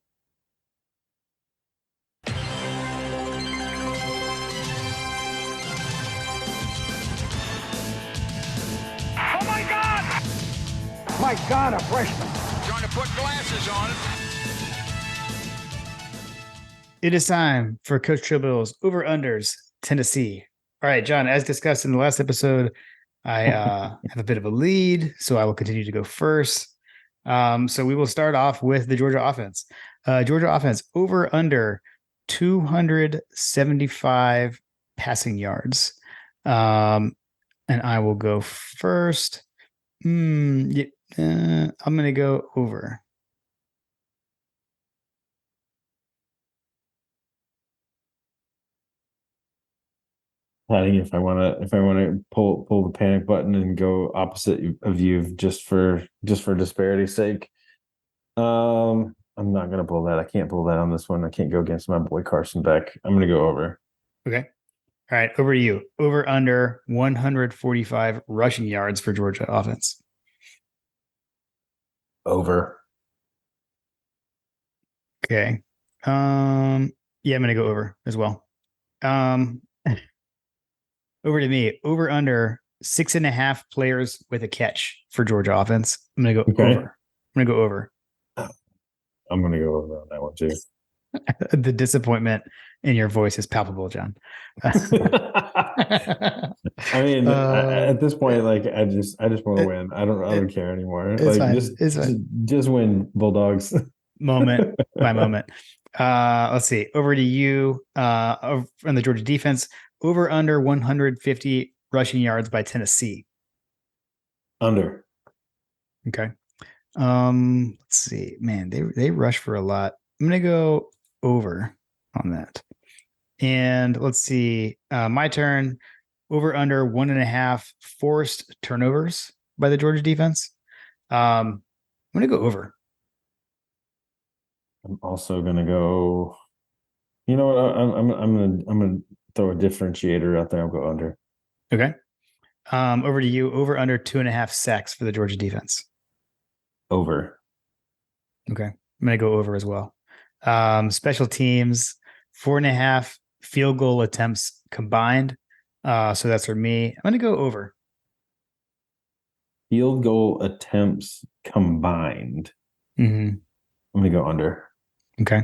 Speaker 4: My God, a freshman.
Speaker 5: Trying to put glasses on it.
Speaker 2: It is time for Coach Trillbill's over unders Tennessee. All right, John. As discussed in the last episode, I have a bit of a lead, so I will continue to go first. So we will start off with the Georgia offense. Georgia offense over under 275 passing yards. And I will go first. I'm going to go over.
Speaker 1: I think if I want to pull the panic button and go opposite of you just for disparity's sake, I'm not gonna pull that. I can't pull that on this one. I can't go against my boy Carson Beck. I'm gonna go over.
Speaker 2: Okay. All right, over to you. Over under 145 rushing yards for Georgia offense.
Speaker 1: Over.
Speaker 2: Okay. Yeah, I'm gonna go over as well. Over to me. Over under 6.5 players with a catch for Georgia offense. I'm gonna go over. I'm gonna go over.
Speaker 1: I'm gonna go over on that one too.
Speaker 2: The disappointment in your voice is palpable, John.
Speaker 1: I mean, at this point, like I just want to win. I don't care anymore.
Speaker 2: It's
Speaker 1: like
Speaker 2: fine. It's fine.
Speaker 1: just win, Bulldogs.
Speaker 2: Moment by moment. Let's see. Over to you. On the Georgia defense. Over under 150 rushing yards by Tennessee.
Speaker 1: Under.
Speaker 2: Okay. Let's see. Man, they rush for a lot. I'm gonna go over on that. And let's see. My turn. Over under 1.5 forced turnovers by the Georgia defense. I'm gonna go over.
Speaker 1: I'm also gonna go. You know what? I'm gonna throw a differentiator out there. I'll go under.
Speaker 2: Okay. Over to you. Over under 2.5 sacks for the Georgia defense.
Speaker 1: Over.
Speaker 2: Okay. I'm gonna go over as well. Special teams, 4.5 field goal attempts combined. So that's for me. I'm gonna go over.
Speaker 1: Field goal attempts combined.
Speaker 2: Mm-hmm.
Speaker 1: I'm gonna go under.
Speaker 2: Okay.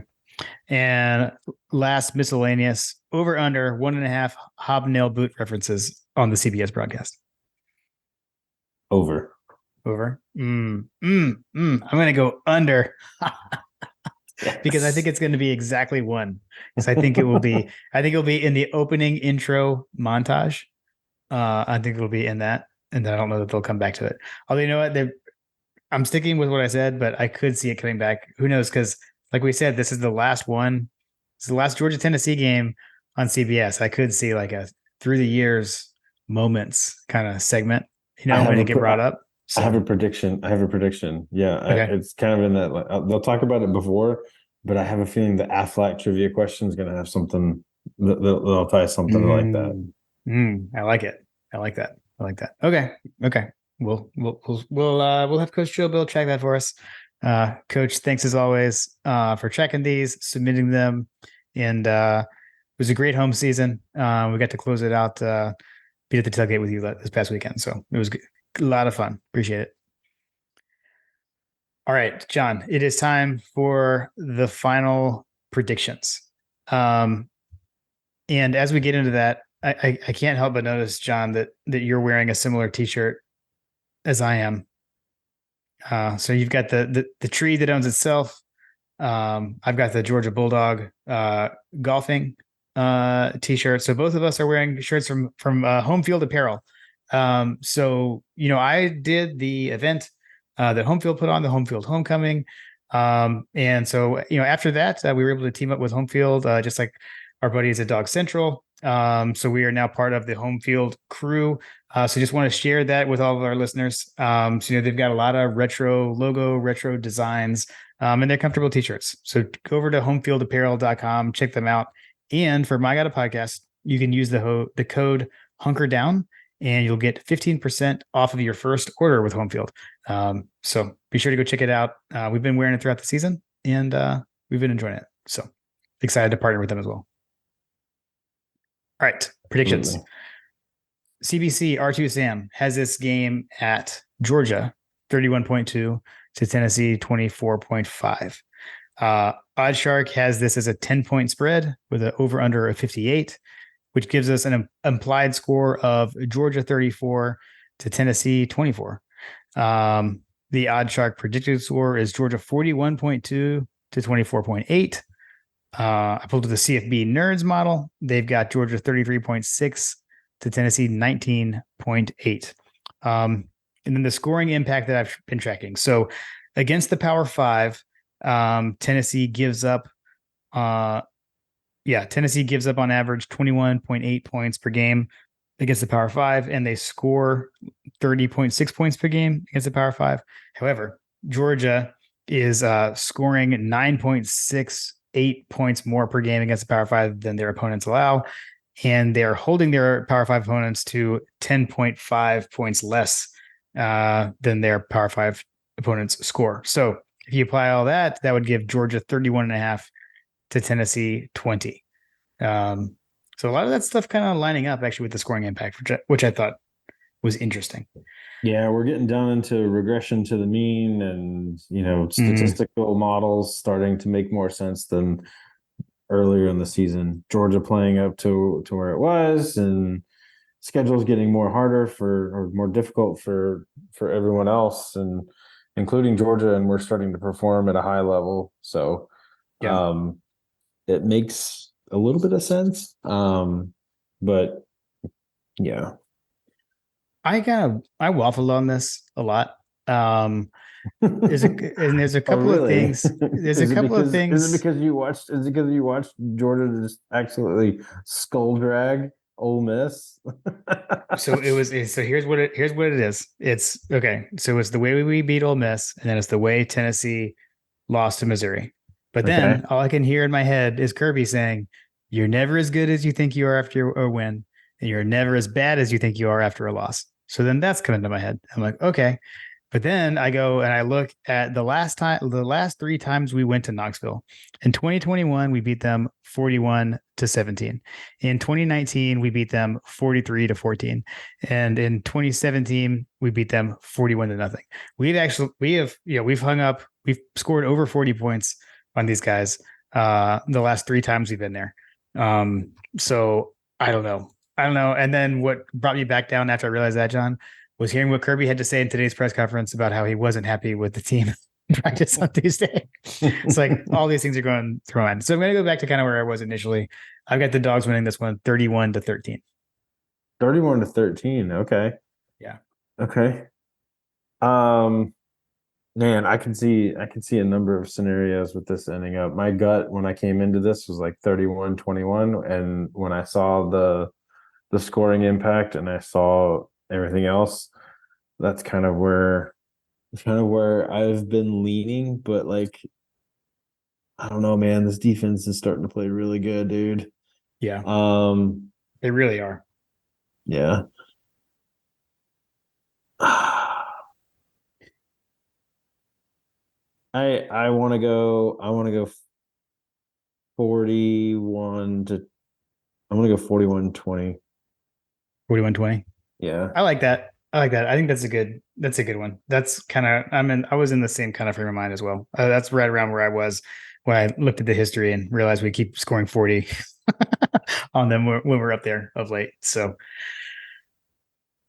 Speaker 2: And last miscellaneous, over under 1.5 hobnail boot references on the CBS broadcast.
Speaker 1: Over.
Speaker 2: Over. I'm gonna go under. Because I think it's going to be exactly one. Because I think it will be in the opening intro montage. I think it'll be in that, and I don't know that they'll come back to it. Although, you know what, I'm sticking with what I said, but I could see it coming back. Who knows? Because like we said, this is the last one. It's the last Georgia Tennessee game on CBS. I could see like a through the years moments kind of segment, when it get brought up. So.
Speaker 1: I have a prediction. Yeah,
Speaker 2: Okay.
Speaker 1: it's kind of in that. Like, they'll talk about it before, but I have a feeling the Aflac trivia question is going to have something. They'll tie something like that.
Speaker 2: I like it. I like that. Okay. We'll have Coach Joe Bill check that for us. Coach, thanks as always for checking these, submitting them, and it was a great home season. We got to close it out. Beat at the tailgate with you this past weekend, so it was good. A lot of fun. Appreciate it. All right, John, it is time for the final predictions. And as we get into that, I can't help but notice, John, that you're wearing a similar T-shirt as I am. So you've got the tree that owns itself. I've got the Georgia Bulldog golfing T-shirt. So both of us are wearing shirts from Home Field Apparel. So I did the event that Home Field put on, the Home Field Homecoming. And so after that, we were able to team up with Home Field, just like our buddies at Dog Central. So we are now part of the Home Field crew. So just want to share that with all of our listeners. So they've got a lot of retro logo, retro designs, and they're comfortable T-shirts. So go over to homefieldapparel.com, check them out. And for My God, a Podcast, you can use the code Hunker Down, and you'll get 15% off of your first order with Home Field. So be sure to go check it out. We've been wearing it throughout the season, and we've been enjoying it. So excited to partner with them as well. All right, predictions. CBC R2 Sam has this game at Georgia 31.2 to Tennessee 24.5. Oddshark has this as a 10-point spread with an over-under of 58, which gives us an implied score of Georgia 34 to Tennessee 24. The Oddshark predicted score is Georgia 41.2 to 24.8. I pulled up the CFB Nerds model. They've got Georgia 33.6 to Tennessee 19.8. And then the scoring impact that I've been tracking. So against the Power Five, Tennessee gives up on average 21.8 points per game against the Power Five, and they score 30.6 points per game against the Power Five. However, Georgia is scoring 9.68 points more per game against the Power Five than their opponents allow, and they're holding their Power Five opponents to 10.5 points less than their Power Five opponents score. So if you apply all that, that would give Georgia 31.5 to Tennessee 20. So a lot of that stuff kind of lining up actually with the scoring impact, which I thought was interesting.
Speaker 1: Yeah, we're getting down into regression to the mean and, statistical models starting to make more sense than earlier in the season. Georgia playing up to where it was, and schedule's getting more difficult for everyone else, and including Georgia, and we're starting to perform at a high level. So it makes a little bit of sense. But yeah.
Speaker 2: I waffled on this a lot. There's a couple of things. There's a couple of things.
Speaker 1: Is it because you watched Georgia just absolutely skull drag Ole Miss?
Speaker 2: So here's what it is. It's okay. So it's the way we beat Ole Miss, and then it's the way Tennessee lost to Missouri. But then all I can hear in my head is Kirby saying, "You're never as good as you think you are after a win, and you're never as bad as you think you are after a loss." So then that's coming to my head. I'm like, okay. But then I go and I look at the last 3 times we went to Knoxville. In 2021, we beat them 41 to 17. In 2019, we beat them 43 to 14. And in 2017, we beat them 41 to nothing. We've scored over 40 points on these guys the last 3 times we've been there. So I don't know. And then what brought me back down after I realized that, John, was hearing what Kirby had to say in today's press conference about how he wasn't happy with the team practice on Tuesday. It's like all these things are going through my mind. So I'm going to go back to kind of where I was initially. I've got the Dogs winning this one 31 to 13.
Speaker 1: 31 to 13. Okay.
Speaker 2: Yeah.
Speaker 1: Okay. Man, I can see a number of scenarios with this ending up. My gut when I came into this was like 31-21. And when I saw the scoring impact and I saw everything else, that's kind of where I've been leaning. But like, I don't know, man, this defense is starting to play really good, dude.
Speaker 2: Yeah. They really are.
Speaker 1: Yeah. I want to go 41 to I'm going to go 41-20.
Speaker 2: 41-20.
Speaker 1: Yeah.
Speaker 2: I like that. I think that's a good one. That's kind of, I was in the same kind of frame of mind as well. That's right around where I was when I looked at the history and realized we keep scoring 40 on them when we're up there of late. So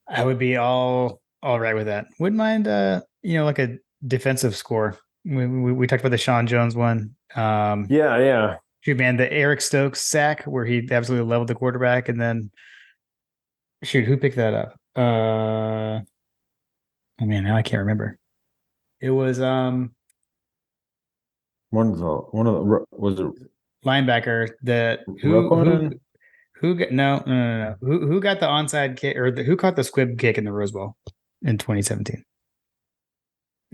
Speaker 2: I would be all right with that. Wouldn't mind, like a defensive score. We talked about the Sean Jones one.
Speaker 1: Yeah.
Speaker 2: Shoot, man, the Eric Stokes sack where he absolutely leveled the quarterback, and then shoot, who picked that up? Oh man, now I can't remember. It was
Speaker 1: one of the was it
Speaker 2: linebacker that who got no. Who got the onside kick or who caught the squib kick in the Rose Bowl in 2017?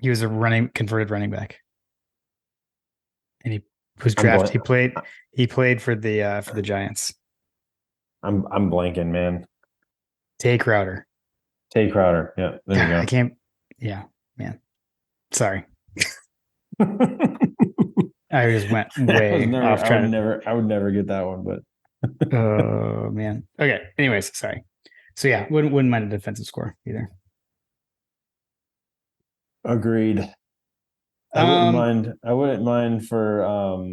Speaker 2: He was a converted running back, and he was drafted. He played for the Giants.
Speaker 1: I'm blanking, man.
Speaker 2: Tay Crowder.
Speaker 1: Yeah, there you go.
Speaker 2: I can't. Yeah, man. Sorry. I just went way off track.
Speaker 1: I would never get that one, but
Speaker 2: oh man. Okay. Anyways, sorry. So yeah, wouldn't mind a defensive score either.
Speaker 1: Agreed. I wouldn't mind for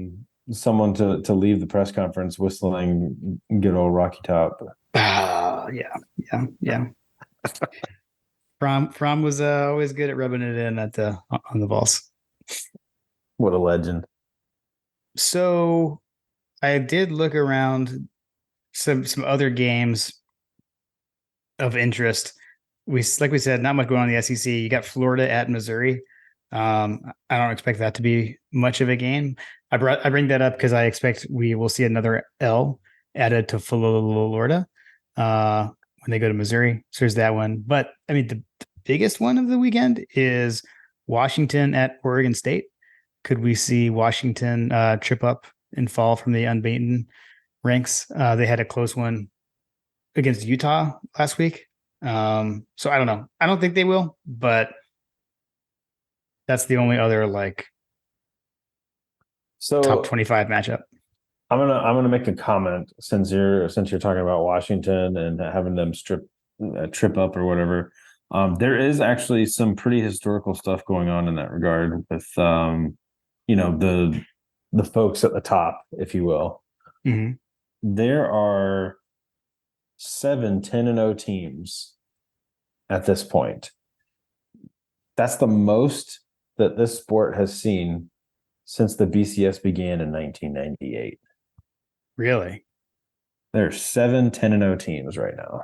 Speaker 1: someone to leave the press conference whistling good old Rocky Top.
Speaker 2: Yeah. Fromm was always good at rubbing it in on the balls.
Speaker 1: What a legend.
Speaker 2: So I did look around some other games of interest. Like we said, not much going on in the SEC. You got Florida at Missouri. I don't expect that to be much of a game. I bring that up because I expect we will see another L added to Florida when they go to Missouri. So there's that one. But I mean, the biggest one of the weekend is Washington at Oregon State. Could we see Washington trip up and fall from the unbeaten ranks? They had a close one against Utah last week. So I don't know. I don't think they will, but that's the only other top 25 matchup.
Speaker 1: I'm gonna make a comment since you're talking about Washington and having them trip up or whatever. There is actually some pretty historical stuff going on in that regard with the folks at the top, if you will.
Speaker 2: Mm-hmm.
Speaker 1: There are 7 10-0 teams at this point. That's the most that this sport has seen since the BCS began in 1998.
Speaker 2: Really?
Speaker 1: There are 7 10-0 teams right now.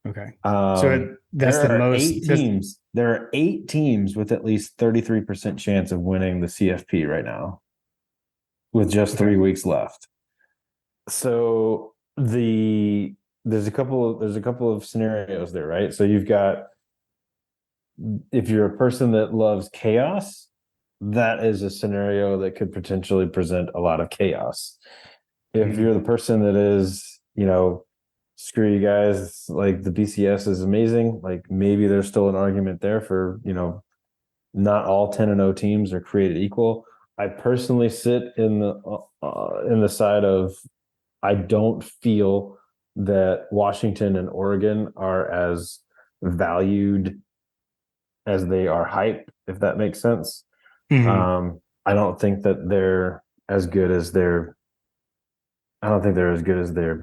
Speaker 2: Okay. So that's the most.
Speaker 1: 8 teams. There are 8 teams with at least 33% chance of winning the CFP right now, with just 3 weeks left. So there's a couple of scenarios there, right? So you've got, if you're a person that loves chaos, that is a scenario that could potentially present a lot of chaos. If you're the person that is, screw you guys, like the BCS is amazing, like maybe there's still an argument there for, not all 10-0 teams are created equal. I personally sit in the side of, I don't feel that Washington and Oregon are as valued as they are hyped, if that makes sense.
Speaker 2: Mm-hmm.
Speaker 1: I don't think that they're as good as they're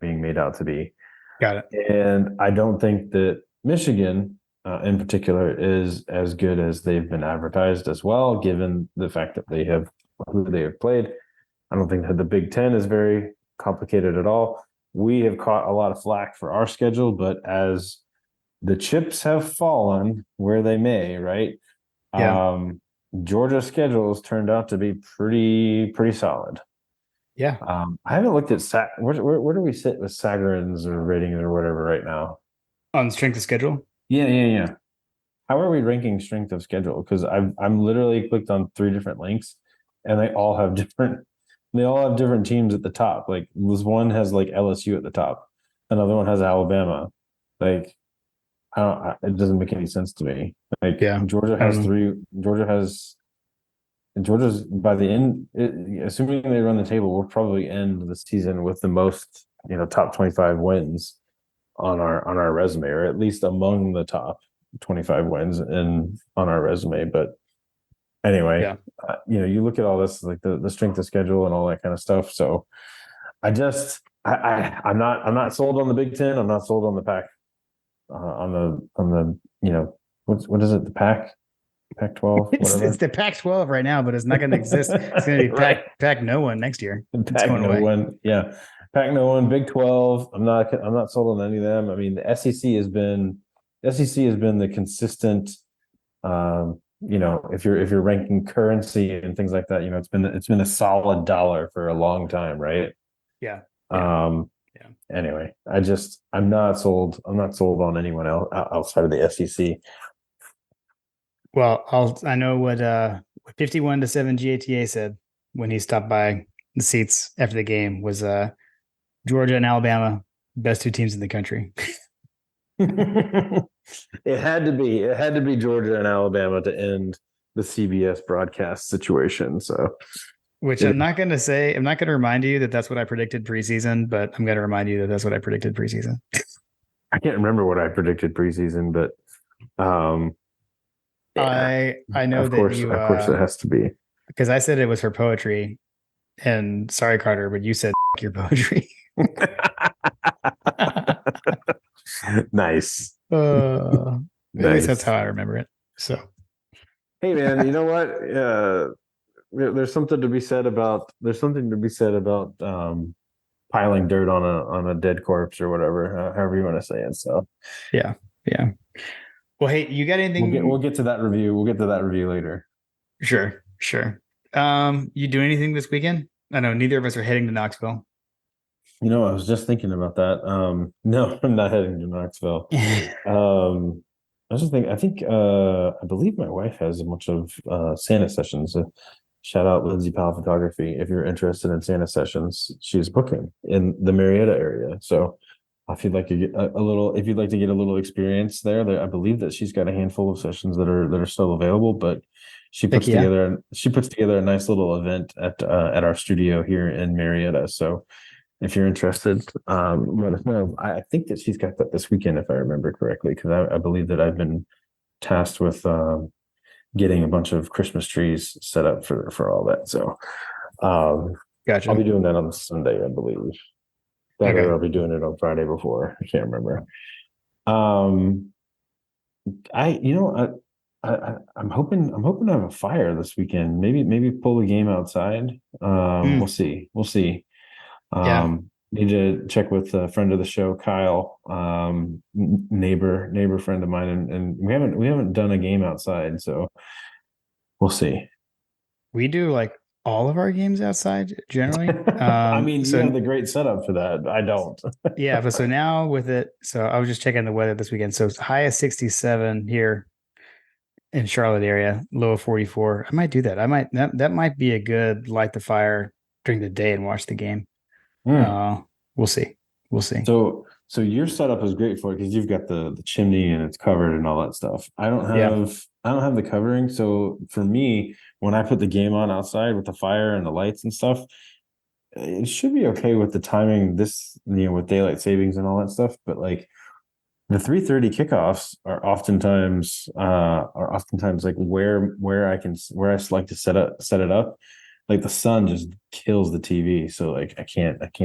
Speaker 1: being made out to be.
Speaker 2: Got it.
Speaker 1: And I don't think that Michigan in particular is as good as they've been advertised as well, given the fact that who they have played. I don't think that the Big Ten is very complicated at all. We have caught a lot of flack for our schedule, but as the chips have fallen where they may, right?
Speaker 2: Yeah.
Speaker 1: Georgia's schedule has turned out to be pretty solid.
Speaker 2: Yeah.
Speaker 1: I haven't looked at where do we sit with Sagarin's or ratings or whatever right now
Speaker 2: on strength of schedule.
Speaker 1: Yeah. How are we ranking strength of schedule? Because I'm literally clicked on 3 different links, and they all have different teams at the top. Like this one has like LSU at the top, another one has Alabama. Like it doesn't make any sense to me. Like Georgia has 3. Georgia's by the end, assuming they run the table, we'll probably end the season with the most, top 25 wins on our resume, or at least among the top 25 wins on our resume. But anyway, you look at all this, like the strength of schedule and all that kind of stuff. So I'm not sold on the Big Ten. I'm not sold on the Pac, on the what is it, the Pac-12,
Speaker 2: It's the Pac-12 right now, but it's not going to exist. It's going to be
Speaker 1: Right.
Speaker 2: Pac no one next year. It's
Speaker 1: Pac
Speaker 2: going
Speaker 1: no
Speaker 2: away.
Speaker 1: one, yeah. Pac no one, Big 12. I'm not sold on any of them. I mean, the SEC has been the consistent. If you're ranking currency and things like that, it's been a solid dollar for a long time, right?
Speaker 2: Yeah.
Speaker 1: Anyway, I'm not sold. I'm not sold on anyone else outside of the SEC.
Speaker 2: Well, I know what 51-7 GATA said when he stopped by the seats after the game was Georgia and Alabama, best two teams in the country.
Speaker 1: It had to be Georgia and Alabama to end the CBS broadcast situation. So,
Speaker 2: which I'm not going to remind you that that's what I predicted preseason, but I'm going to remind you that that's what I predicted preseason.
Speaker 1: I can't remember what I predicted preseason, but
Speaker 2: yeah, I know
Speaker 1: of course it has to be,
Speaker 2: because I said it was for poetry, and sorry, Carter, but you said your poetry.
Speaker 1: Nice.
Speaker 2: At least that's how I remember it. So,
Speaker 1: hey man, you know what? There's something to be said about piling dirt on a dead corpse or whatever, however you want to say it. So
Speaker 2: yeah. Well, hey, you got anything?
Speaker 1: We'll get to that review. We'll get to that review later.
Speaker 2: Sure. You do anything this weekend? I know neither of us are heading to Knoxville.
Speaker 1: I was just thinking about that. No, I'm not heading to Knoxville. I was just thinking, I believe my wife has a bunch of Santa sessions. Shout out Lindsay Powell Photography. If you're interested in Santa sessions, she's booking in the Marietta area. So if you'd like to get a little experience there, I believe that she's got a handful of sessions that are still available, but she puts together a nice little event at our studio here in Marietta. So if you're interested, let us know. I think that she's got that this weekend, if I remember correctly, because I believe that I've been tasked with getting a bunch of Christmas trees set up for all that. So
Speaker 2: gotcha.
Speaker 1: I'll be doing that on Sunday, I believe. Or I'll be doing it on Friday before. I can't remember. I'm hoping to have a fire this weekend. Maybe pull a game outside. We'll see. Need to check with a friend of the show, Kyle, neighbor friend of mine, and we haven't done a game outside, so we'll see.
Speaker 2: We do like all of our games outside generally.
Speaker 1: I mean, you have the great setup for that. I don't.
Speaker 2: Yeah, but so now with it, so I was just checking the weather this weekend. So it's high of 67 here in Charlotte area, low of 44. I might do that. That might be a good light the fire during the day and watch the game. We'll see.
Speaker 1: So your setup is great for it because you've got the chimney and it's covered and all that stuff. I don't have the covering. So for me, when I put the game on outside with the fire and the lights and stuff, it should be okay with the timing, with daylight savings and all that stuff. But like the 3:30 kickoffs are oftentimes like where I like to set it up. Like the sun just kills the TV, so like I can't. Like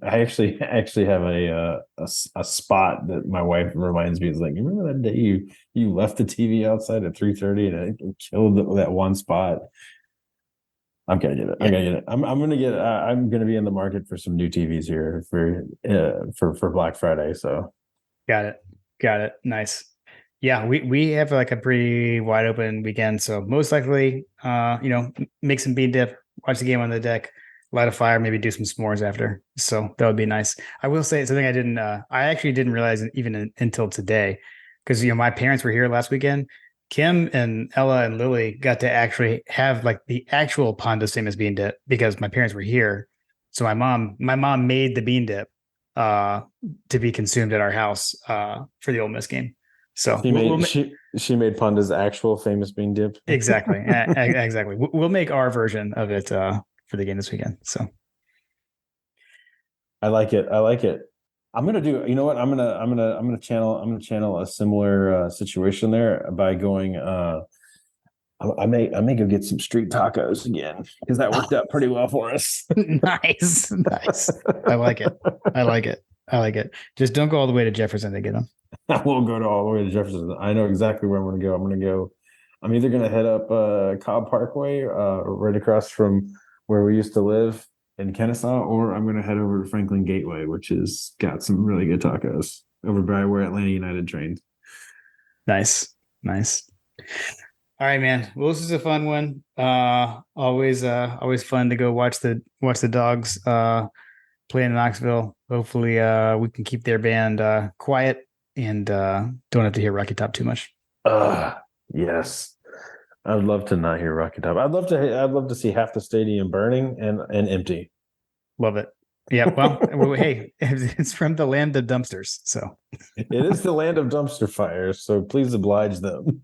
Speaker 1: I actually have a spot that my wife reminds me is like, you remember that day you left the TV outside at 3:30 and it killed that one spot. I'm gonna get it. I'm gonna be in the market for some new TVs here for Black Friday. So
Speaker 2: got it. Nice. Yeah, we have like a pretty wide open weekend. So most likely, make some bean dip, watch the game on the deck, light a fire, maybe do some s'mores after. So that would be nice. I will say something I actually didn't realize even until today, because my parents were here last weekend. Kim and Ella and Lily got to actually have like the actual Ponda's Famous bean dip because my parents were here. So my mom made the bean dip to be consumed at our house for the Ole Miss game. So
Speaker 1: she made Ponda's actual famous bean dip.
Speaker 2: Exactly. Exactly. We'll make our version of it for the game this weekend. So
Speaker 1: I like it. I'm gonna do. You know what? I'm gonna channel a similar situation there by going I may go get some street tacos again because that worked out pretty well for us.
Speaker 2: Nice. I like it. I like it. Just don't go all the way to Jefferson to get them.
Speaker 1: I won't go to all the way to Jefferson. I know exactly where I'm going to go. I'm either going to head up Cobb Parkway, right across from where we used to live in Kennesaw, or I'm going to head over to Franklin Gateway, which has got some really good tacos over by where Atlanta United trained.
Speaker 2: Nice. All right, man. Well, this is a fun one. Always fun to go watch the Dogs play in Knoxville. Hopefully, we can keep their band quiet and don't have to hear Rocky Top too much.
Speaker 1: Yes, I'd love to not hear Rocky Top. I'd love to see half the stadium burning and empty.
Speaker 2: Love it. Yeah. Well, hey, it's from the land of dumpsters, so
Speaker 1: it is the land of dumpster fires. So please oblige them.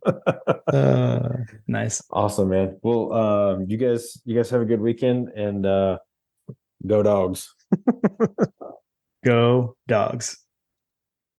Speaker 2: Nice.
Speaker 1: Awesome, man. Well, you guys have a good weekend and go Dogs.
Speaker 2: Go Dogs.